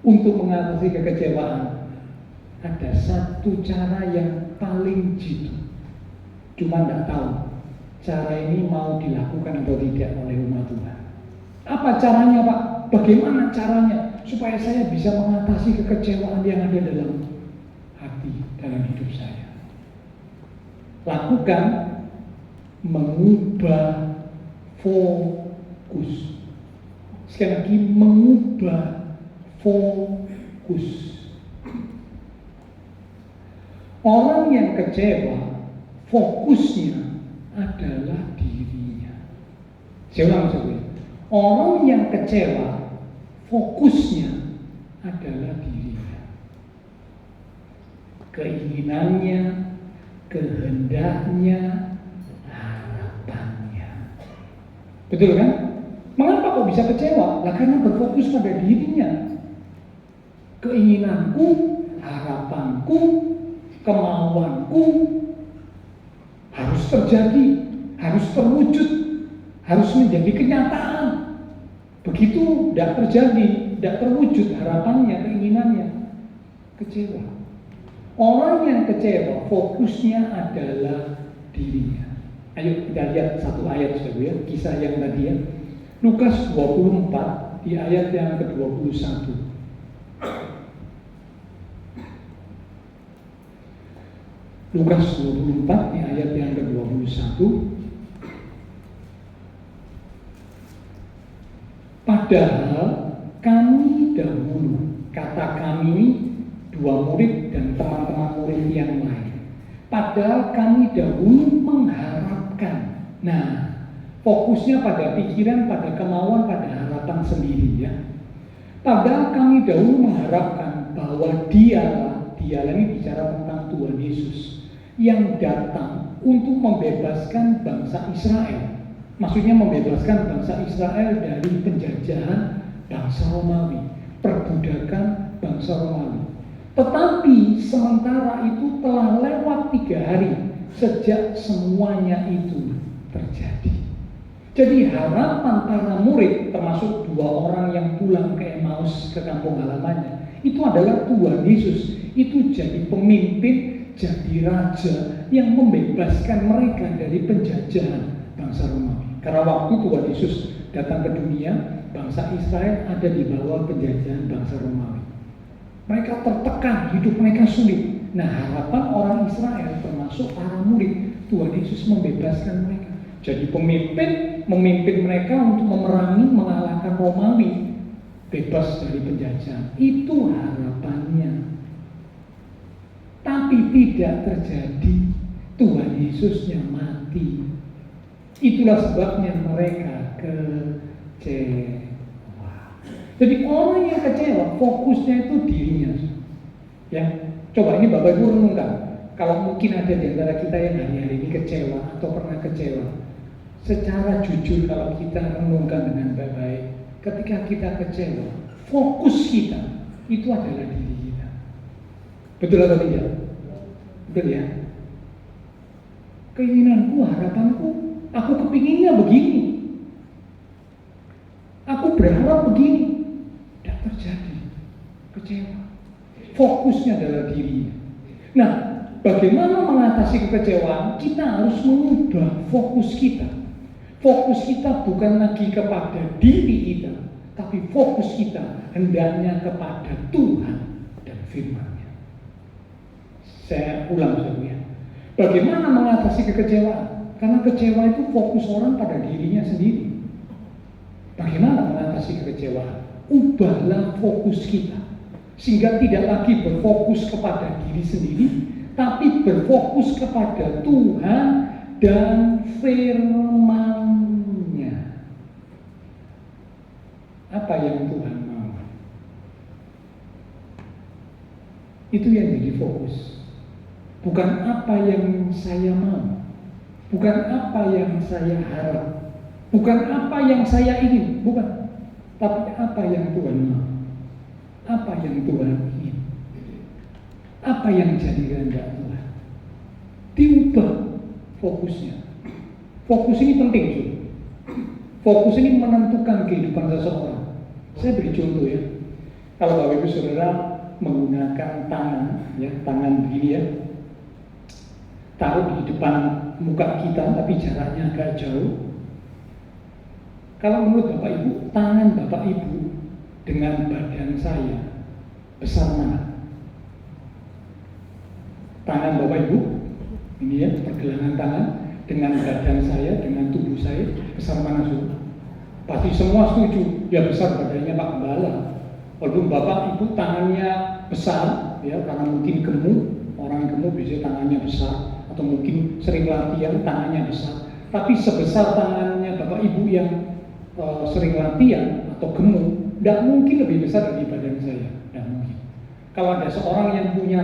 Untuk mengatasi kekecewaan ada satu cara yang paling jitu, cuma tidak tahu cara ini mau dilakukan atau tidak oleh umat Tuhan. Apa caranya, Pak? Bagaimana caranya supaya saya bisa mengatasi kekecewaan yang ada dalam hati, dalam hidup saya? Lakukan mengubah fokus. Sekali lagi, mengubah fokus. Orang yang kecewa, fokusnya adalah dirinya. Saya ulang sekali. Orang yang kecewa, fokusnya adalah dirinya. Keinginannya, kehendaknya, harapannya. Betul kan? Mengapa kok bisa kecewa? Lah karena berfokus pada dirinya. Keinginanku, harapanku, kemauanku harus terjadi, harus terwujud, harus menjadi kenyataan. Begitu tidak terjadi, tidak terwujud harapannya, keinginannya, kecewa. Orang yang kecewa, fokusnya adalah dirinya. Ayo kita lihat satu ayat saja ya, kisah yang tadi ya. Lukas 24 di ayat yang ke-21. Lukas 24 di ayat yang ke-21. Padahal kami dahulu, kata kami ini 2 murid dan teman-teman murid yang lain. Padahal kami dahulu mengharapkan. Nah, fokusnya pada pikiran, pada kemauan, pada harapan sendiri ya. Padahal kami dahulu mengharapkan bahwa dialah ini bicara tentang Tuhan Yesus. yang datang untuk membebaskan bangsa Israel. Maksudnya membebaskan bangsa Israel dari penjajahan bangsa Romawi, perbudakan bangsa Romawi. Tetapi sementara itu telah lewat 3 hari sejak semuanya itu terjadi. Jadi harapan para murid, termasuk 2 orang yang pulang ke Emmaus, ke kampung halamannya, itu adalah Tuhan Yesus itu jadi pemimpin, jadi raja yang membebaskan mereka dari penjajahan bangsa Romawi. Karena waktu Tuhan Yesus datang ke dunia, bangsa Israel ada di bawah penjajahan bangsa Romawi. Mereka tertekan, hidup mereka sulit. Nah, harapan orang Israel termasuk para murid, Tuhan Yesus membebaskan mereka. Jadi pemimpin, memimpin mereka untuk memerangi, mengalahkan Romawi, bebas dari penjajahan. Itu harapannya. Tapi tidak terjadi. Tuhan Yesusnya mati. Itulah sebabnya mereka kecewa. Jadi orang yang kecewa, fokusnya itu dirinya. Ya, coba ini Bapak Ibu renungkan. Kalau mungkin ada di antara kita yang hari-hari ini kecewa atau pernah kecewa, secara jujur kalau kita renungkan dengan baik-baik, ketika kita kecewa, fokus kita itu adalah diri kita. Betul atau tidak? Betul ya? Keinginanku, harapanku, aku kepinginnya begini, aku berharap begini, tidak terjadi. Kecewa. Fokusnya adalah dirinya. Nah, bagaimana mengatasi kekecewaan? Kita harus mengubah fokus kita. Fokus kita bukan lagi kepada diri kita, tapi fokus kita hendaknya kepada Tuhan dan firman-Nya. Saya ulang saudara. Bagaimana mengatasi kekecewaan? Karena kecewa itu fokus orang pada dirinya sendiri. Bagaimana mengatasi kekecewaan? Ubahlah fokus kita, sehingga tidak lagi berfokus kepada diri sendiri, tapi berfokus kepada Tuhan dan firman-Nya. Apa yang Tuhan mau? Itu yang jadi fokus. Bukan apa yang saya mau, bukan apa yang saya harap, bukan apa yang saya ingin, bukan. Tapi apa yang Tuhan mau, apa yang Tuhan ingin, apa yang jadi kehendak Tuhan. Diubah fokusnya. Fokus ini penting, Saudara. Fokus ini menentukan kehidupan seseorang. Saya beri contoh ya. Kalau Bapak Ibu Saudara menggunakan tangan, ya, tangan begini ya, taruh di depan muka kita, tapi jaraknya agak jauh. Kalau menurut Bapak Ibu, tangan Bapak Ibu dengan badan saya besar mana? Tangan Bapak Ibu, ini ya, pergelangan tangan dengan badan saya, dengan tubuh saya, besar mana Saudara? Pasti semua setuju, ya besar badannya Pak Gembala. Walaupun Bapak Ibu tangannya besar, ya karena mungkin gemuk, orang gemuk biasanya tangannya besar, atau mungkin sering latihan tangannya besar. Tapi sebesar tangannya Bapak Ibu yang sering latihan atau gemuk, tidak mungkin lebih besar dari badan saya, tidak mungkin. Kalau ada seorang yang punya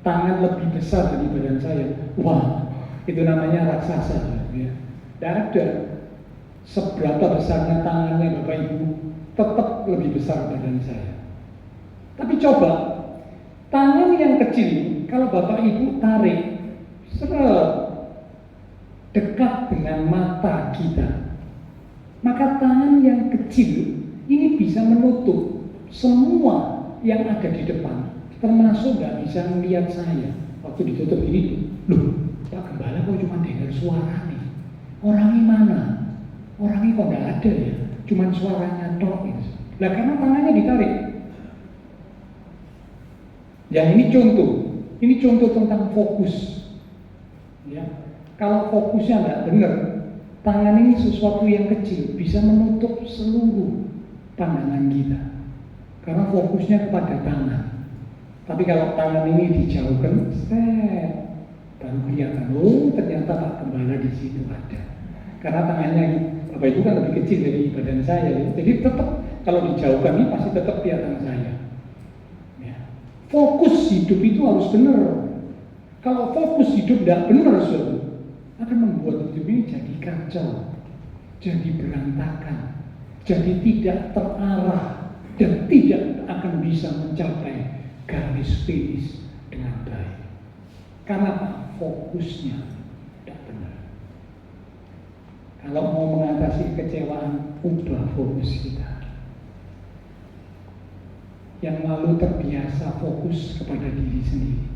tangan lebih besar dari badan saya, wah, itu namanya raksasa, ya. Tidak ada. Seberapa besarnya tangannya Bapak Ibu, tetap lebih besar badan saya. Tapi coba, tangan yang kecil, kalau Bapak Ibu tarik dekat dengan mata kita, maka tangan yang kecil ini bisa menutup semua yang ada di depan, termasuk nggak bisa melihat saya. Waktu ditutup ini, loh, Pak Gembala kok cuma dengar suara nih? Orangnya mana? Orangnya kok nggak ada ya? Cuman suaranya tok. Lah karena tangannya ditarik. Yang ini contoh tentang fokus. Ya, kalau fokusnya nggak benar, tangan ini sesuatu yang kecil bisa menutup seluruh pandangan kita. Karena fokusnya kepada tangan. Tapi kalau tangan ini dijauhkan, baru kelihatan, oh ternyata Pak Gembala di situ ada. Karena tangannya Bapak Ibu kan lebih kecil dari badan saya, ya. Jadi tetap kalau dijauhkan ini pasti tetap kelihatan saya. Ya. Fokus hidup itu harus benar. Kalau fokus hidup tidak benar, saudara, akan membuat hidup ini jadi kacau, jadi berantakan, jadi tidak terarah, dan tidak akan bisa mencapai garis finish dengan baik. Karena apa? Fokusnya tidak benar. Kalau mau mengatasi kekecewaan, ubah fokus kita. Yang lalu terbiasa fokus kepada diri sendiri,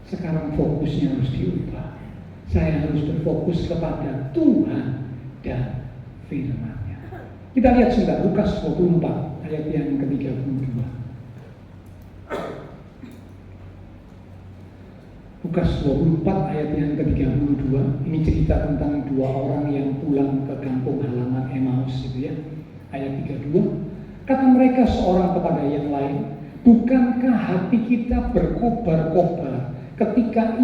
sekarang fokusnya harus diubah. Saya harus berfokus kepada Tuhan dan firman-Nya. Kita lihat sebentar Lukas 24 ayat yang ke-32. Lukas 24 ayat yang ke-32. Ini cerita tentang dua orang yang pulang ke kampung halaman Emmaus, gitu ya. Ayat 32. Kata mereka seorang kepada yang lain, bukankah hati kita berkobar-kobar ketika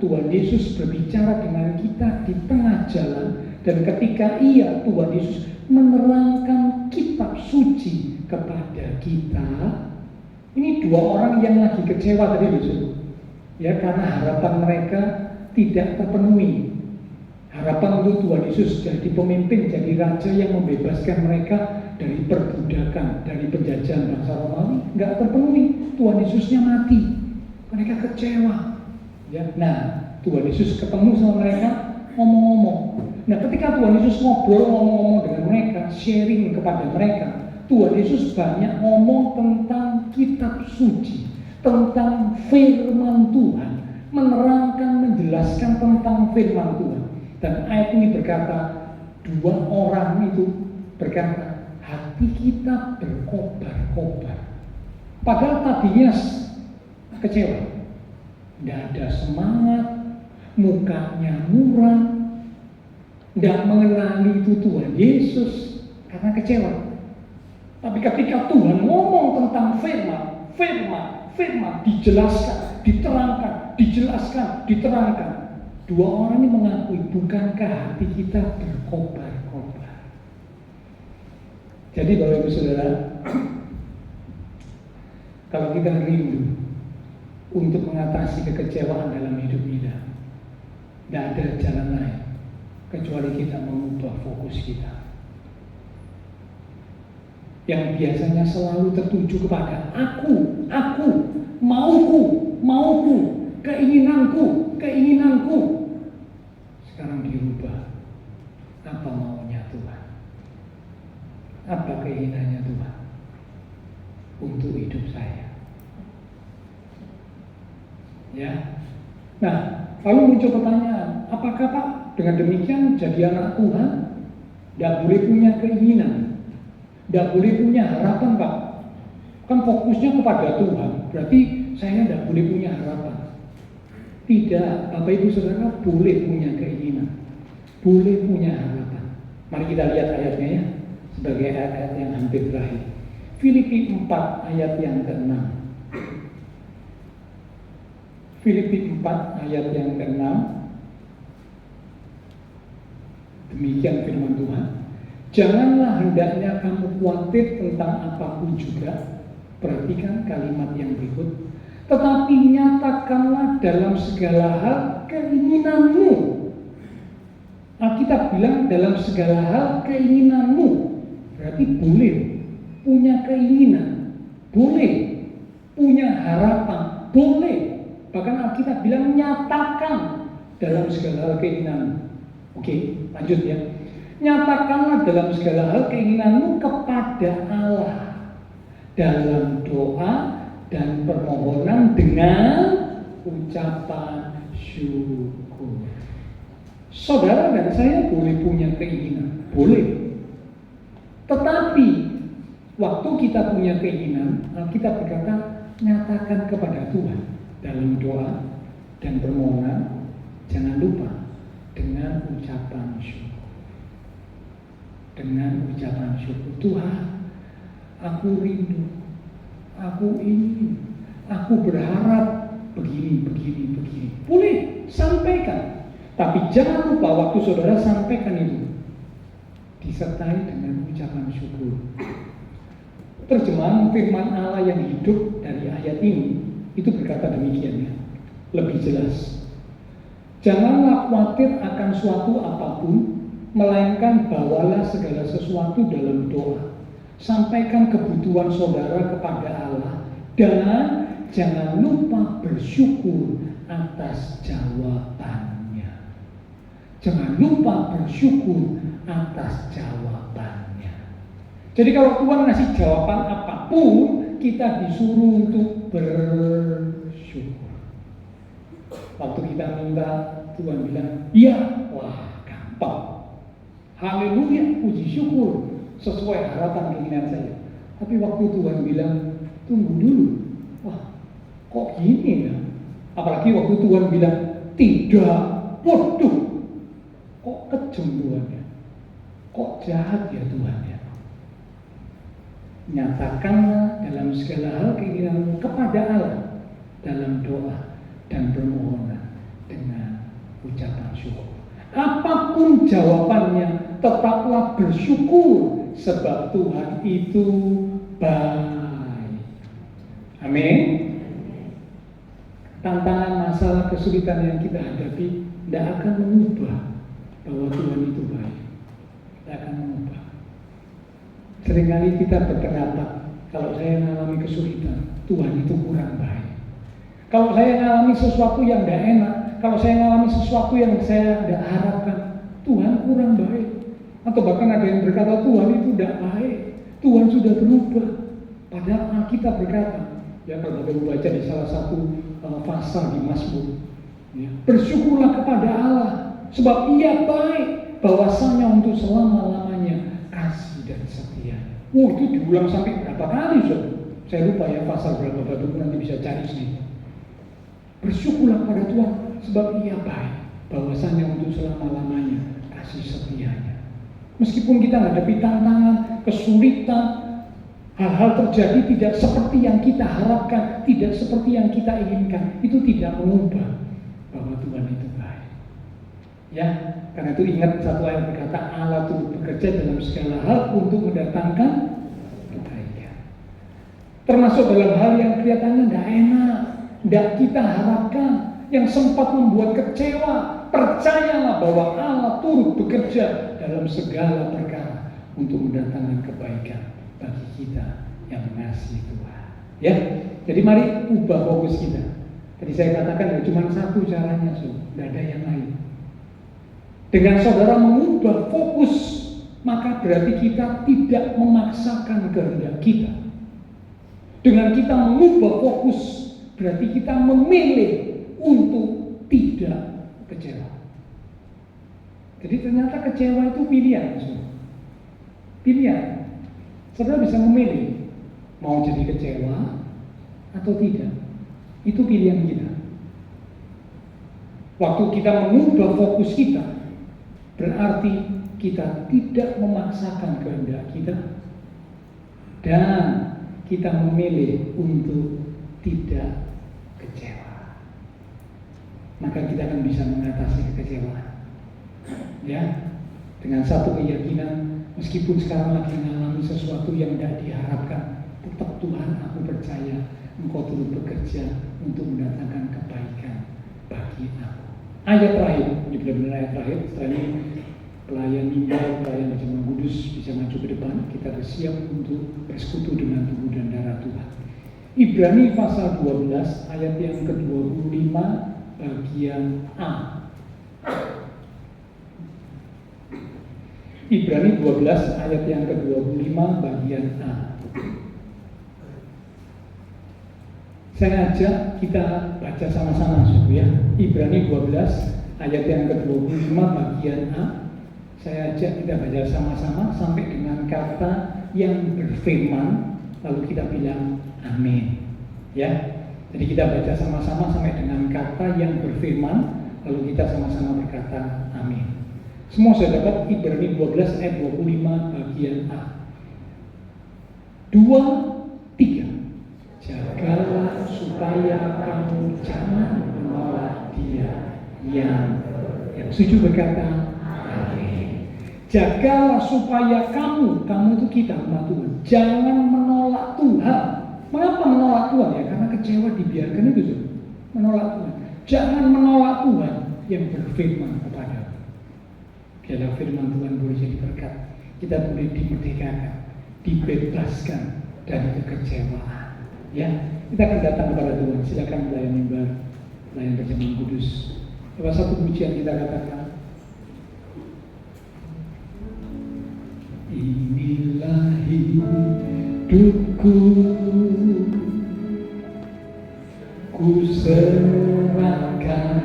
Tuhan Yesus berbicara dengan kita di tengah jalan, dan ketika Tuhan Yesus menerangkan kitab suci kepada kita? Ini dua orang yang lagi kecewa tadi, ya, karena harapan mereka tidak terpenuhi. Harapan untuk Tuhan Yesus jadi pemimpin, jadi raja yang membebaskan mereka dari perbudakan, dari penjajahan bangsa Romawi, nggak terpenuhi. Tuhan Yesusnya mati, mereka kecewa. Ya, nah Tuhan Yesus ketemu sama mereka, ngomong-ngomong. Nah, ketika Tuhan Yesus ngobrol, ngomong-ngomong dengan mereka, sharing kepada mereka, Tuhan Yesus banyak ngomong tentang kitab suci, tentang firman Tuhan, menerangkan, menjelaskan tentang firman Tuhan. Dan ayat ini berkata, dua orang itu berkata, hati kita berkobar-kobar. Padahal tadinya kecewa, tidak ada semangat, mukanya muram, tidak mengenali itu Tuhan Yesus karena kecewa. Tapi ketika Tuhan ngomong tentang firman dijelaskan, diterangkan, diterangkan, dua orang ini mengakui, bukankah hati kita berkobar-kobar. Jadi Bapak Ibu Saudara, kalau kita rindu untuk mengatasi kekecewaan dalam hidup kita, tidak ada jalan lain kecuali kita mengubah fokus kita, yang biasanya selalu tertuju kepada aku, mauku, keinginanku. Sekarang dirubah, apa maunya Tuhan, apa keinginannya Tuhan untuk hidup saya. Ya, nah lalu muncul pertanyaan, apakah Pak dengan demikian jadi anak Tuhan tidak boleh punya keinginan, tidak boleh punya harapan Pak? Kan fokusnya kepada Tuhan, berarti saya tidak boleh punya harapan. Tidak, Bapak Ibu Saudara boleh punya keinginan, boleh punya harapan. Mari kita lihat ayatnya ya, sebagai ayat yang hampir terakhir. Filipi 4 ayat yang ke-6. Filipi 4 ayat yang ke-6. Demikian firman Tuhan. Janganlah hendaknya kamu khawatir tentang apapun juga. Perhatikan kalimat yang berikut. Tetapi nyatakanlah dalam segala hal keinginanmu. Alkitab bilang dalam segala hal keinginanmu. Berarti boleh punya keinginan, boleh punya harapan, boleh. Bahkan Alkitab bilang nyatakan dalam segala hal keinginanmu. Oke, lanjut ya. Nyatakanlah dalam segala hal keinginanmu kepada Allah dalam doa dan permohonan dengan ucapan syukur. Saudara dan saya boleh punya keinginan, boleh. Tetapi waktu kita punya keinginan, kita berkata nyatakan kepada Tuhan dalam doa dan permohonan, jangan lupa dengan ucapan syukur. Dengan ucapan syukur, Tuhan, aku rindu, aku ingin, aku berharap begini. Boleh, sampaikan. Tapi jangan lupa waktu saudara sampaikan itu disertai dengan ucapan syukur. Terjemahan firman Allah yang hidup dari ayat ini itu berkata demikian ya, lebih jelas. Janganlah khawatir akan suatu apapun, melainkan bawalah segala sesuatu dalam doa. Sampaikan kebutuhan saudara kepada Allah, dan jangan lupa bersyukur atas jawabannya. Jangan lupa bersyukur atas jawabannya. Jadi kalau Tuhan ngasih jawaban apapun, kita disuruh untuk bersyukur. Waktu kita minta, Tuhan bilang, iya, wah gampang. Haleluya, puji syukur, sesuai harapan keinginan saya. Tapi waktu Tuhan bilang, tunggu dulu, wah kok gini ya? Apalagi waktu Tuhan bilang, tidak, waduh, kok kejam Tuhan ya? Kok jahat ya Tuhan ya? Nyatakanlah dalam segala hal keinginanmu kepada Allah dalam doa dan permohonan dengan ucapan syukur. Apapun jawabannya, tetaplah bersyukur sebab Tuhan itu baik. Amin. Tantangan, masalah, kesulitan yang kita hadapi tidak akan mengubah bahwa Tuhan itu baik. Tidak akan mengubah. Seringkali kita berpendapat, kalau saya mengalami kesulitan, Tuhan itu kurang baik. Kalau saya mengalami sesuatu yang tidak enak, kalau saya mengalami sesuatu yang saya tidak harapkan, Tuhan kurang baik. Atau bahkan ada yang berkata Tuhan itu tidak baik, Tuhan sudah berubah. Padahal Alkitab berkata, ya kalau Bapak baca di salah satu pasal di Mazmur, ya, bersyukurlah kepada Allah, sebab Ia baik, bahwasanya untuk selama-lamanya kasih dan setia. Itu diulang sampai berapa kali, so? Saya lupa ya pasal berapa, Bapak nanti bisa cari sendiri. Bersyukurlah pada Tuhan, sebab Ia baik, bahwasanya untuk selama-lamanya kasih setianya. Meskipun kita menghadapi tantangan, kesulitan, hal-hal terjadi tidak seperti yang kita harapkan, tidak seperti yang kita inginkan, itu tidak mengubah bahwa Tuhan itu baik. Ya, karena itu ingat satu ayat berkata, Allah turut bekerja dalam segala hal untuk mendatangkan kebaikan. Termasuk dalam hal yang kelihatannya tidak enak, tidak kita harapkan, yang sempat membuat kecewa. Percayalah bahwa Allah turut bekerja dalam segala perkara untuk mendatangkan kebaikan bagi kita yang mengasihi Tuhan. Ya, jadi mari ubah fokus kita. Tadi saya katakan ya cuma satu caranya, tidak ada yang lain. Dengan saudara mengubah fokus, maka berarti kita tidak memaksakan kehendak kita. Dengan kita mengubah fokus, berarti kita memilih untuk tidak kecewa. Jadi ternyata kecewa itu pilihan. Pilihan. Saudara bisa memilih mau jadi kecewa atau tidak. Itu pilihan kita. Waktu kita mengubah fokus kita, berarti kita tidak memaksakan kehendak kita dan kita memilih untuk tidak kecewa. Maka kita akan bisa mengatasi kekecewaan. Ya, dengan satu keyakinan, meskipun sekarang lagi mengalami sesuatu yang tidak diharapkan, tetap Tuhan, aku percaya Engkau turut bekerja untuk mendatangkan kebaikan bagi aku. Ayat terakhir, ini benar-benar ayat terakhir. Setelah ini pelayan mimbar, pelayan berjemaat kudus bisa maju ke depan. Kita bersiap untuk bersekutu dengan tubuh dan darah Tuhan. Ibrani pasal 12 ayat yang ke-25 bagian A. Ibrani 12 ayat yang ke-25 bagian A. Saya ajak kita baca sama-sama, ya. Ibrani 12 ayat yang ke-25 bagian A. Saya ajak kita baca sama-sama sampai dengan kata yang berfirman, lalu kita bilang amin. Ya. Jadi kita baca sama-sama sampai dengan kata yang berfirman, lalu kita sama-sama berkata amin. Semua sudah dapat Ibrani 12 ayat 25 bagian A. 2, 3. Jagalah supaya kamu jangan menolak Dia yang setuju berkata amin. Jagalah supaya kamu itu kita umat Tuhan, jangan menolak Tuhan. Mengapa menolak Tuhan? Ya karena kecewa dibiarkan itu, menolak Tuhan. Jangan menolak Tuhan. yang berfirman kepadamu. Biarlah firman Tuhan boleh jadi berkat. Kita boleh dimerdekakan, dibebaskan dari kekecewaan. Ya, kita akan datang kepada Tuhan. Silakan melayani Mbak, melayani Perjamuan Kudus. Coba satu pujian kita katakan. Inilah hidupku, ku serahkan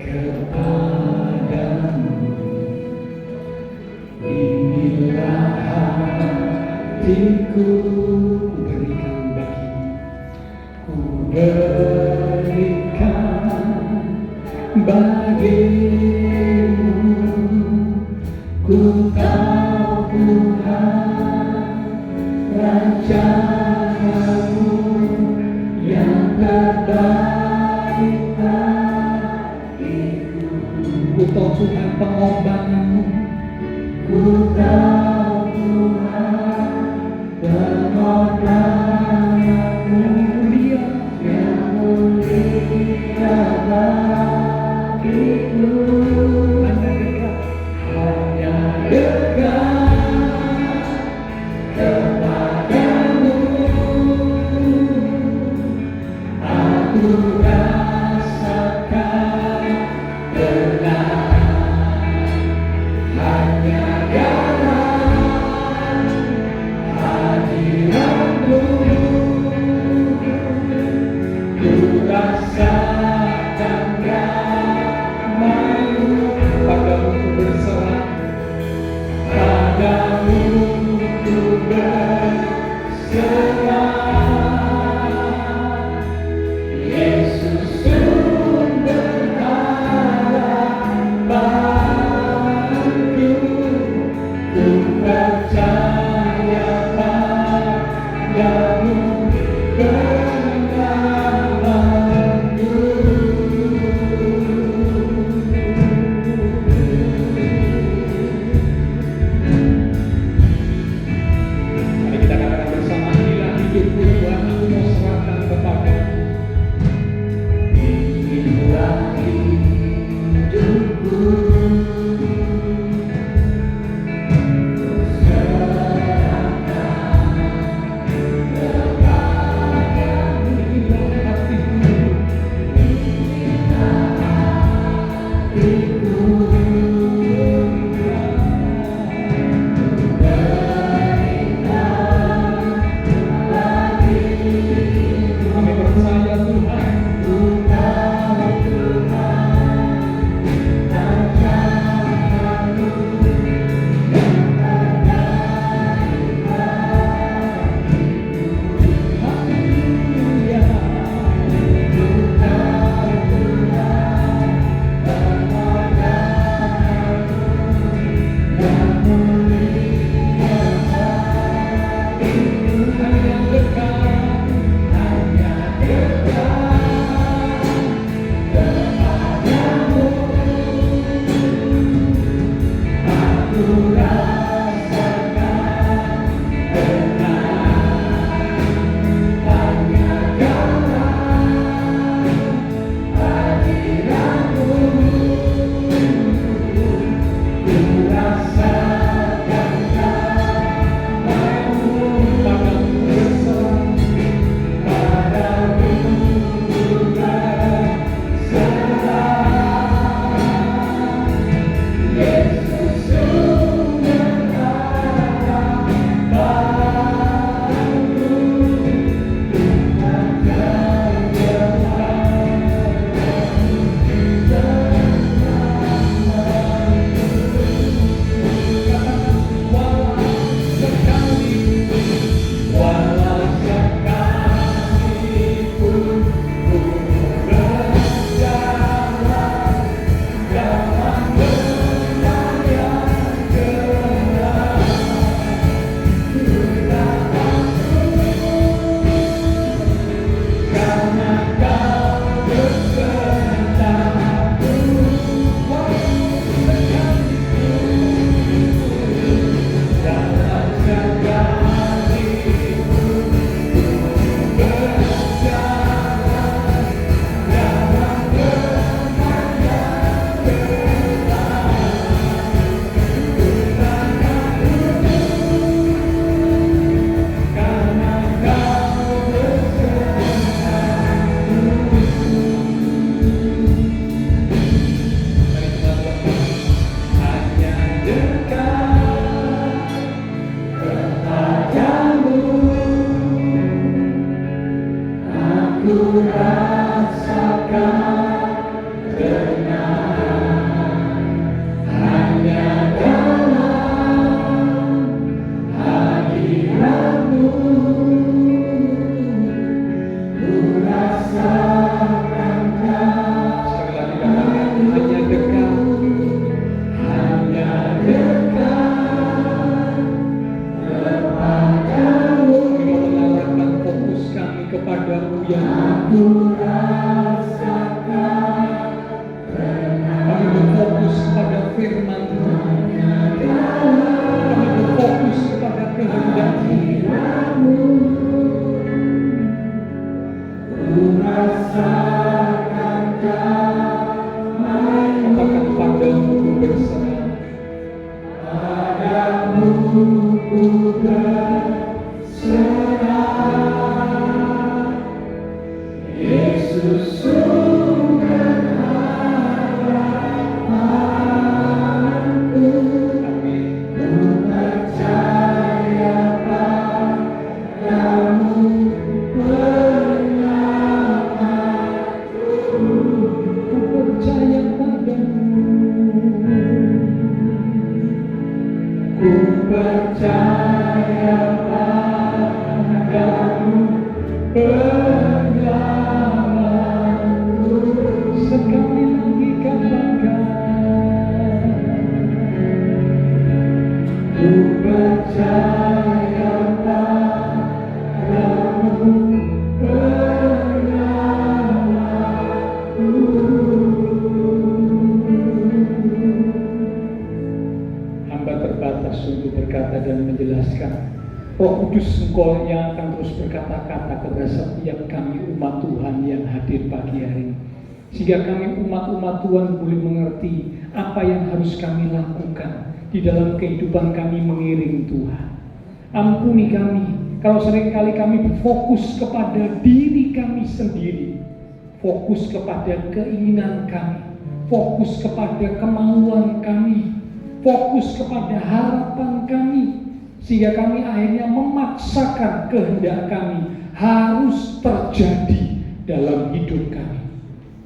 kepadamu. Inilah hatiku, ku berikan bagimu, ku berikan bagimu. Ku tahu Tuhan rencanamu yang terbaik bagiku. Ku tahu Tuhan pengorbananmu, ku tahu Tuhan pengorbananmu yang mulia bagiku. Hanya dekat kepadamu, aku rasakan tenang. Hanya dalam hadiratmu, ku rasakan damai-Mu. Padamu ku berserah, padamu ku berserah. Yesus sumber harapanku, ku percaya padamu kemenanganku. Mari kita katakan bersama, inilah hidupku Tuhan, aku mau serahkan kepadamu. Inilah hidupku, serahkan kepadamu. Inilah hatiku, inilah hatiku. Kami percaya Tuhan, ku tahu Tuhan rencanamu yang terbaik bagiku. Haleluya. Ku tahu Tuhan pengorbananmu yang mulia bagiku. Hanya dekat, hanya dekat kepadamu, aku rasakan tenang. Hanya dalam hadiratmu, ku rasakan damai-Mu. Padamu berserah, padamu ku berserah. Yesus sumber harapanku, ku percaya padamu kemenanganku. Roh Kudus, Engkau yang akan terus berkata-kata kepada setiap kami umat Tuhan yang hadir pagi hari ini, sehingga kami umat-umat Tuhan boleh mengerti apa yang harus kami lakukan di dalam kehidupan kami mengiring Tuhan. Ampuni kami kalau seringkali kami berfokus kepada diri kami sendiri, fokus kepada keinginan kami, fokus kepada kemauan kami, fokus kepada harapan kami, sehingga kami akhirnya memaksakan kehendak kami harus terjadi dalam hidup kami.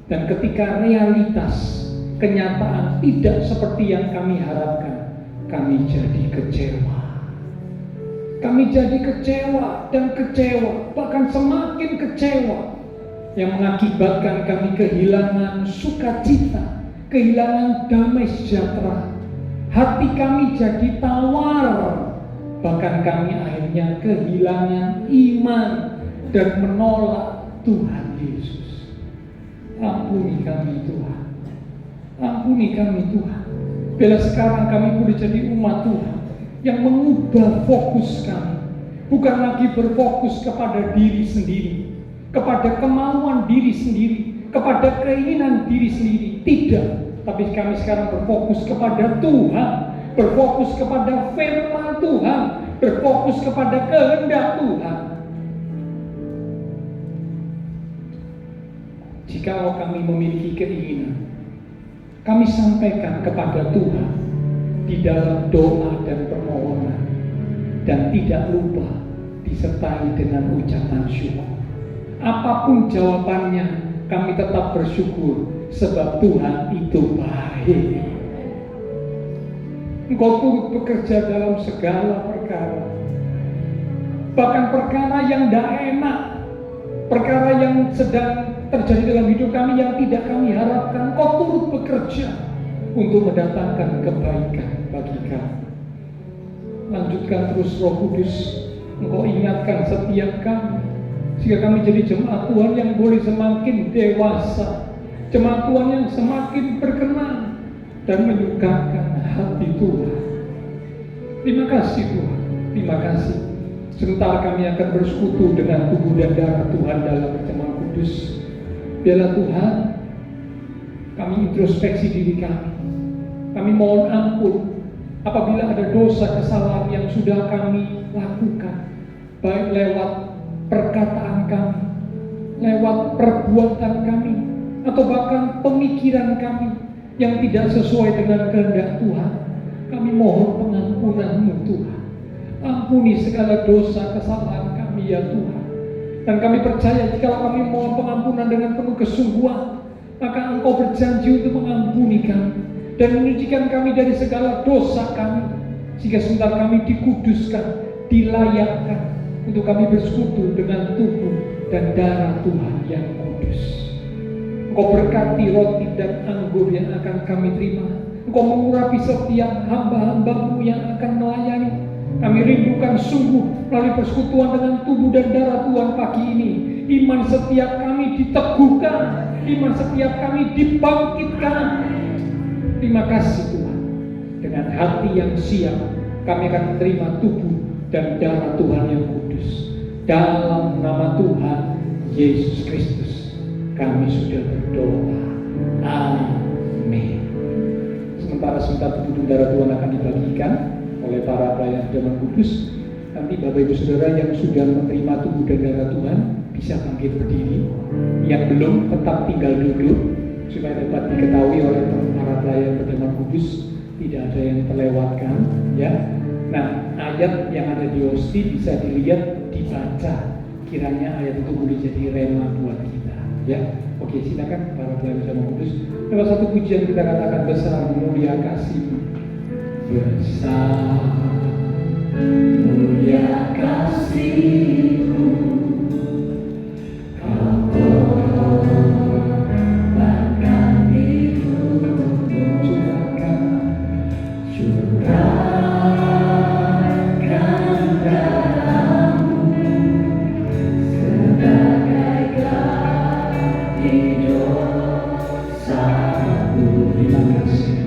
Dan ketika realitas, kenyataan tidak seperti yang kami harapkan, kami jadi kecewa. Kami jadi kecewa dan kecewa, bahkan semakin kecewa, yang mengakibatkan kami kehilangan sukacita, kehilangan damai sejahtera. Hati kami jadi tawar, bahkan kami akhirnya kehilangan iman dan menolak Tuhan Yesus. Ampuni kami Tuhan, ampuni kami Tuhan. Bila sekarang kami boleh jadi umat Tuhan yang mengubah fokus kami, bukan lagi berfokus kepada diri sendiri, kepada kemauan diri sendiri, kepada keinginan diri sendiri. Tidak, tapi kami sekarang berfokus kepada Tuhan, berfokus kepada firman Tuhan, berfokus kepada kehendak Tuhan. Jikalau kami memiliki keinginan, kami sampaikan kepada Tuhan di dalam doa dan permohonan, dan tidak lupa disertai dengan ucapan syukur. Apapun jawabannya, kami tetap bersyukur sebab Tuhan itu baik. Engkau turut bekerja dalam segala perkara, bahkan perkara yang tidak enak, perkara yang sedang terjadi dalam hidup kami yang tidak kami harapkan. Engkau turut bekerja untuk mendatangkan kebaikan bagi kami. Lanjutkan terus Roh Kudus, Engkau ingatkan setiap kami, sehingga kami jadi jemaat Tuhan yang boleh semakin dewasa, jemaat Tuhan yang semakin berkenan dan menyukakan hati Tuhan. Terima kasih Tuhan, terima kasih. Sebentar kami akan bersekutu dengan tubuh dan darah Tuhan dalam pertemuan kudus. Biarlah Tuhan, kami introspeksi diri kami. Kami mohon ampun apabila ada dosa kesalahan yang sudah kami lakukan, baik lewat perkataan kami, lewat perbuatan kami, atau bahkan pemikiran kami yang tidak sesuai dengan kehendak Tuhan. Kami mohon pengampunan-Mu Tuhan. Ampuni segala dosa kesalahan kami ya Tuhan. Dan kami percaya jika kami mohon pengampunan dengan penuh kesungguhan, maka Engkau berjanji untuk mengampuni kami dan menyucikan kami dari segala dosa kami, sehingga sebentar kami dikuduskan, dilayakkan untuk kami bersekutu dengan tubuh dan darah Tuhan yang kudus. Engkau berkati roti dan anggur yang akan kami terima. Engkau mengurapi setiap hamba-hamba-Mu yang akan melayani. Kami rindukan sungguh melalui persekutuan dengan tubuh dan darah Tuhan pagi ini, iman setiap kami diteguhkan, iman setiap kami dibangkitkan. Terima kasih Tuhan. Dengan hati yang siap, kami akan menerima tubuh dan darah Tuhan yang kudus. Dalam nama Tuhan Yesus Kristus, kami sudah berdoa. Amin. Sementara tubuh dan darah Tuhan akan dibagikan oleh oleh para pelayan firman kudus. Nanti Bapak Ibu Saudara yang sudah menerima tubuh dan darah Tuhan bisa bangkit berdiri. Yang belum tetap tinggal duduk supaya dapat diketahui oleh para pelayan firman kudus tidak ada yang terlewatkan, ya. Nah, ayat yang ada di hosti bisa dilihat, dibaca. Kiranya ayat itu boleh jadi rema buat kita, ya. Oke, silakan para pelayan firman kudus. Lewat satu pujian kita katakan besar mulia kasih-Mu. Besar mulia kasih-Mu, Kau korbankan hidup-Mu, curahkan darah-Mu sebagai ganti dosa-Mu. Terima kasih.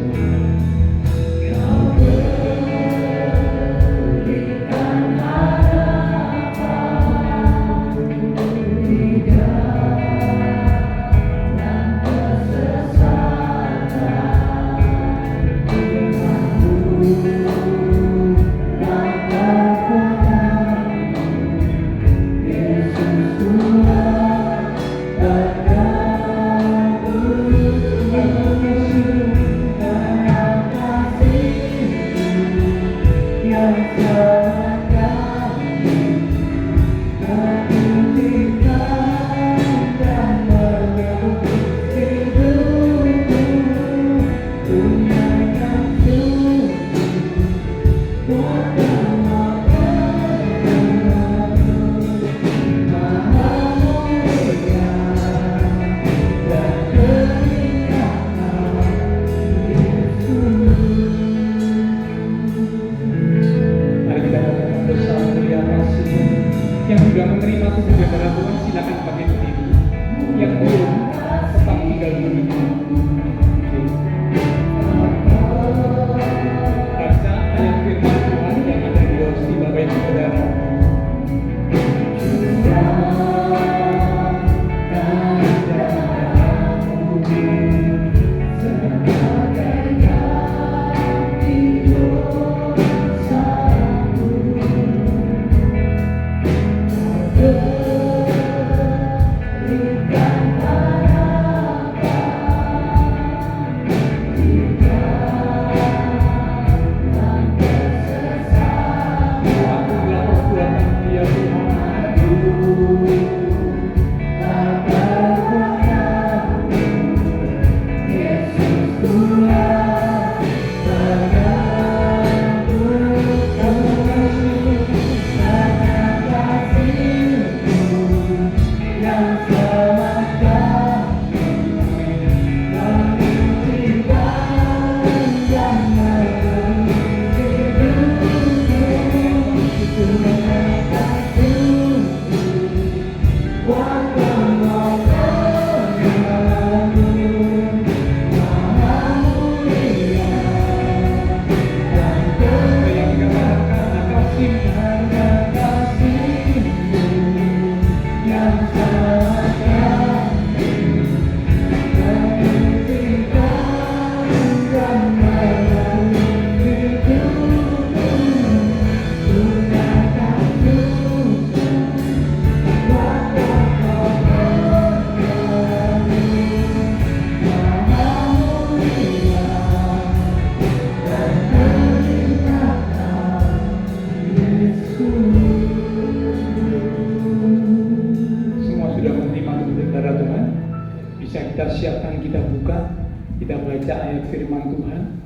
Kita siapkan, kita buka, kita baca ayat firman Tuhan.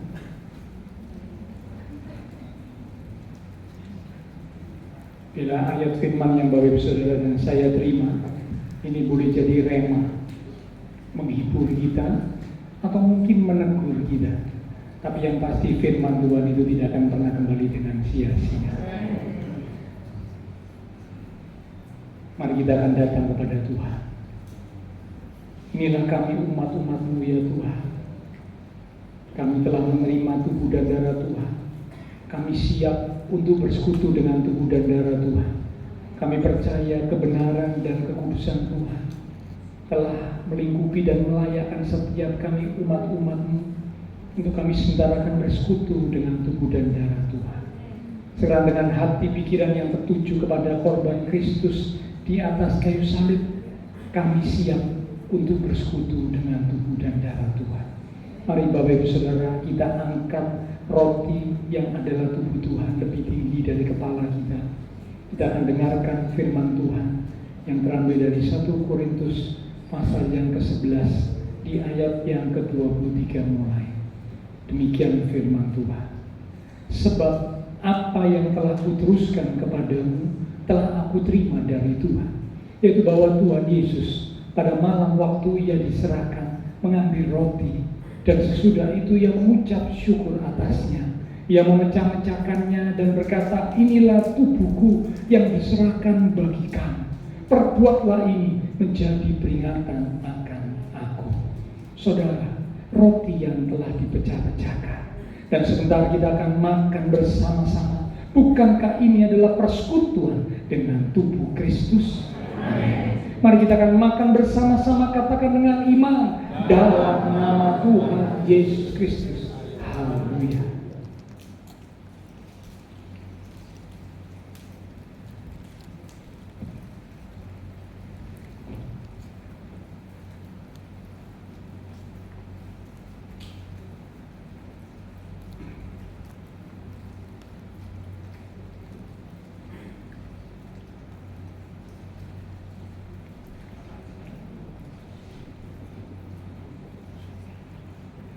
Bila ayat firman yang Bapak Ibu Saudara dan saya terima ini boleh jadi rema, menghibur kita atau mungkin menegur kita, tapi yang pasti firman Tuhan itu tidak akan pernah kembali dengan sia-sia. Mari kita akan datang kepada Tuhan. Inilah kami umat-umat-Mu ya Tuhan. Kami telah menerima tubuh dan darah Tuhan. Kami siap untuk bersekutu dengan tubuh dan darah Tuhan. Kami percaya kebenaran dan kekudusan Tuhan telah melingkupi dan melayakkan setiap kami umat-umat-Mu untuk kami sementara akan bersekutu dengan tubuh dan darah Tuhan. Sekarang dengan hati pikiran yang tertuju kepada korban Kristus di atas kayu salib, kami siap untuk bersekutu dengan tubuh dan darah Tuhan. Mari Bapak Ibu Saudara, kita angkat roti yang adalah tubuh Tuhan lebih tinggi dari kepala kita. Kita akan dengarkan firman Tuhan yang terambil dari 1 Korintus pasal yang ke-11 di ayat yang ke-23 mulai. Demikian firman Tuhan. Sebab apa yang telah kuteruskan kepadamu telah aku terima dari Tuhan, yaitu bahwa Tuhan Yesus pada malam waktu ia diserahkan mengambil roti, dan sesudah itu ia mengucap syukur atasnya. Ia memecah-mecahkannya dan berkata, inilah tubuhku yang diserahkan bagi kamu. Perbuatlah ini menjadi peringatan akan aku. Saudara, roti yang telah dipecah-pecahkan, dan sebentar kita akan makan bersama-sama. Bukankah ini adalah persekutuan dengan tubuh Kristus? Amin. Mari kita akan makan bersama-sama, katakan dengan iman, dalam nama Tuhan Yesus Kristus. Haleluya.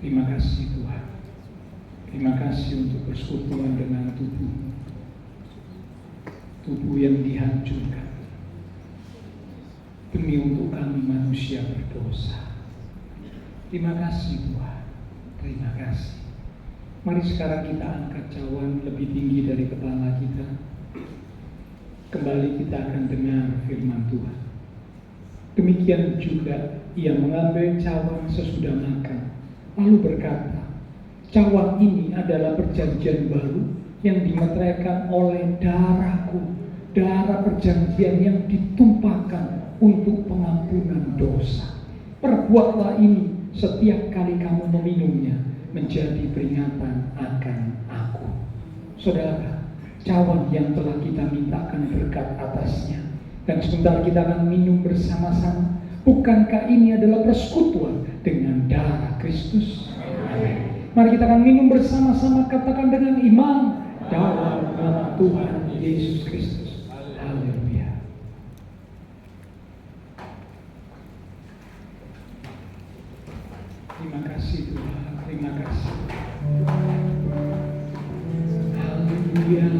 Terima kasih Tuhan. Terima kasih untuk persekutuan dengan tubuh yang dihancurkan demi untuk kami manusia berdosa. Terima kasih Tuhan. Terima kasih. Mari sekarang kita angkat cawan lebih tinggi dari kepala kita. Kembali kita akan dengar firman Tuhan. Demikian juga ia mengambil cawan sesudah makan, lalu berkata, cawan ini adalah perjanjian baru yang dimeteraikan oleh darahku, darah perjanjian yang ditumpahkan untuk pengampunan dosa. Perbuatlah ini setiap kali kamu meminumnya menjadi peringatan akan aku. Saudara, cawan yang telah kita mintakan berkat atasnya, dan sebentar kita akan minum bersama-sama. Bukankah ini adalah persekutuan dengan darah Kristus? Amin. Mari kita akan minum bersama-sama, katakan dengan iman, dalam nama Tuhan Yesus Kristus. Haleluya. Terima kasih Tuhan, terima kasih. Haleluya.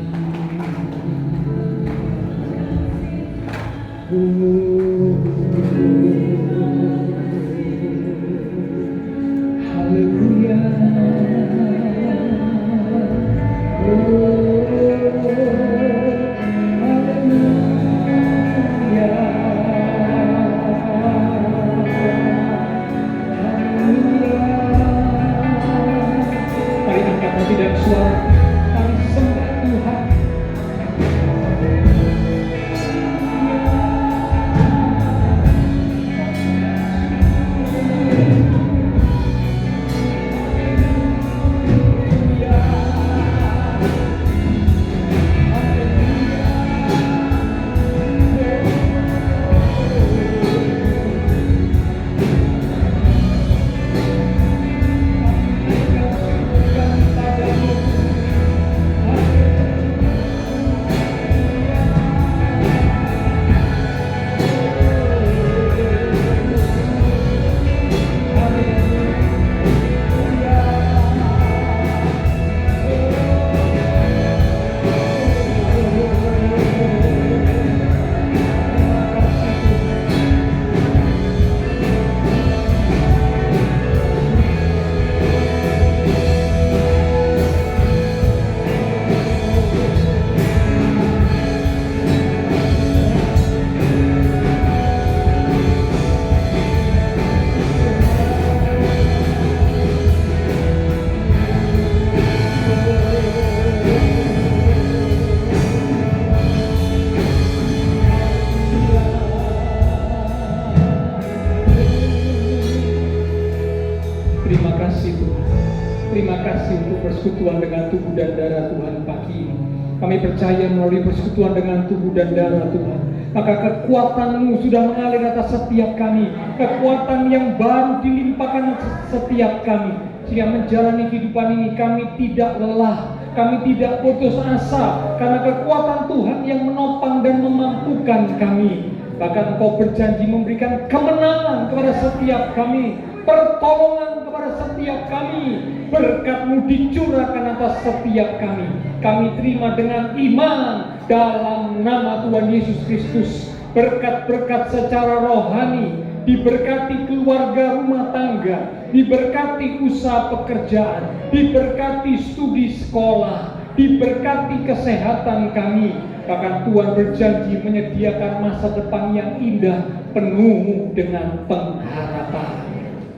Terima kasih untuk persekutuan dengan tubuh dan darah Tuhan pagi ini. Kami percaya melalui persekutuan dengan tubuh dan darah Tuhan, maka kekuatan-Mu sudah mengalir atas setiap kami. Kekuatan yang baru dilimpahkan setiap kami, sehingga menjalani kehidupan ini kami tidak lelah, kami tidak putus asa, karena kekuatan Tuhan yang menopang dan memampukan kami. Bahkan Engkau berjanji memberikan kemenangan kepada setiap kami, pertolongan kepada setiap kami, berkat-Mu dicurahkan atas setiap kami. Kami terima dengan iman dalam nama Tuhan Yesus Kristus. Berkat-berkat secara rohani, diberkati keluarga rumah tangga, diberkati usaha pekerjaan, diberkati studi sekolah, diberkati kesehatan kami. Bahkan Tuhan berjanji menyediakan masa depan yang indah, penuh dengan pengharapan.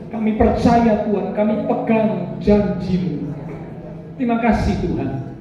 Kami percaya Tuhan, kami pegang janji-Mu. Terima kasih Tuhan.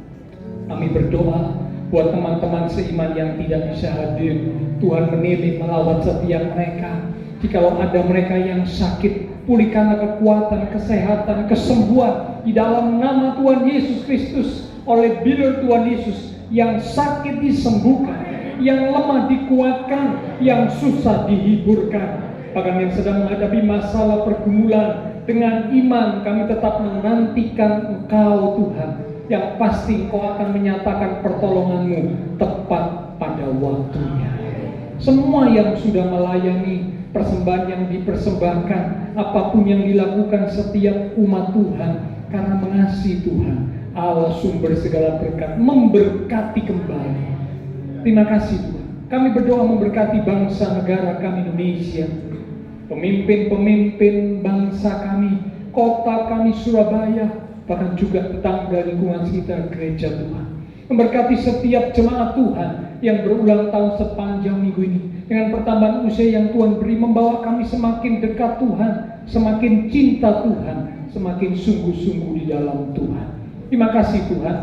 Kami berdoa buat teman-teman seiman yang tidak bisa hadir. Tuhan menilik melawat setiap mereka. Jikalau ada mereka yang sakit, pulihkanlah kekuatan, kesehatan, kesembuhan di dalam nama Tuhan Yesus Kristus. Oleh bilir Tuhan Yesus, yang sakit disembuhkan, yang lemah dikuatkan, yang susah dihiburkan. Bahkan yang sedang menghadapi masalah pergumulan, dengan iman kami tetap menantikan Engkau Tuhan, yang pasti Engkau akan menyatakan pertolongan-Mu tepat pada waktunya. Semua yang sudah melayani persembahan yang dipersembahkan, apapun yang dilakukan setiap umat Tuhan, karena mengasihi Tuhan, Allah sumber segala berkat, memberkati kembali. Terima kasih Tuhan. Kami berdoa memberkati bangsa negara kami Indonesia, pemimpin-pemimpin bangsa kami, kota kami Surabaya, bahkan juga tetangga lingkungan sekitar gereja Tuhan. Memberkati setiap jemaat Tuhan yang berulang tahun sepanjang minggu ini, dengan pertambahan usia yang Tuhan beri, membawa kami semakin dekat Tuhan, semakin cinta Tuhan, semakin sungguh-sungguh di dalam Tuhan. Terima kasih Tuhan.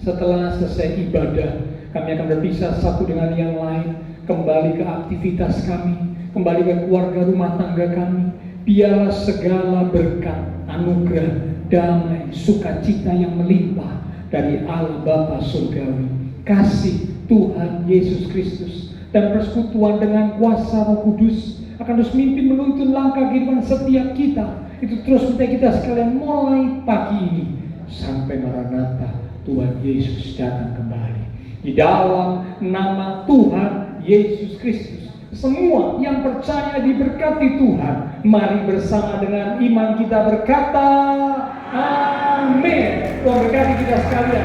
Setelah selesai ibadah, kami akan berpisah satu dengan yang lain, kembali ke aktivitas kami, kembali ke keluarga rumah tangga kami. Biarlah segala berkat, anugerah, damai, sukacita yang melimpah dari Allah Bapa Surgawi, kasih Tuhan Yesus Kristus, dan persekutuan dengan kuasa Roh Kudus akan terus mimpin menuntun langkah kehidupan setiap kita. Itu terus kita sekalian mulai pagi ini sampai Maranatha Tuhan Yesus datang kembali. Di dalam nama Tuhan Yesus Kristus, semua yang percaya diberkati Tuhan. Mari bersama dengan iman kita berkata, amin. Tuhan berkati kita sekalian.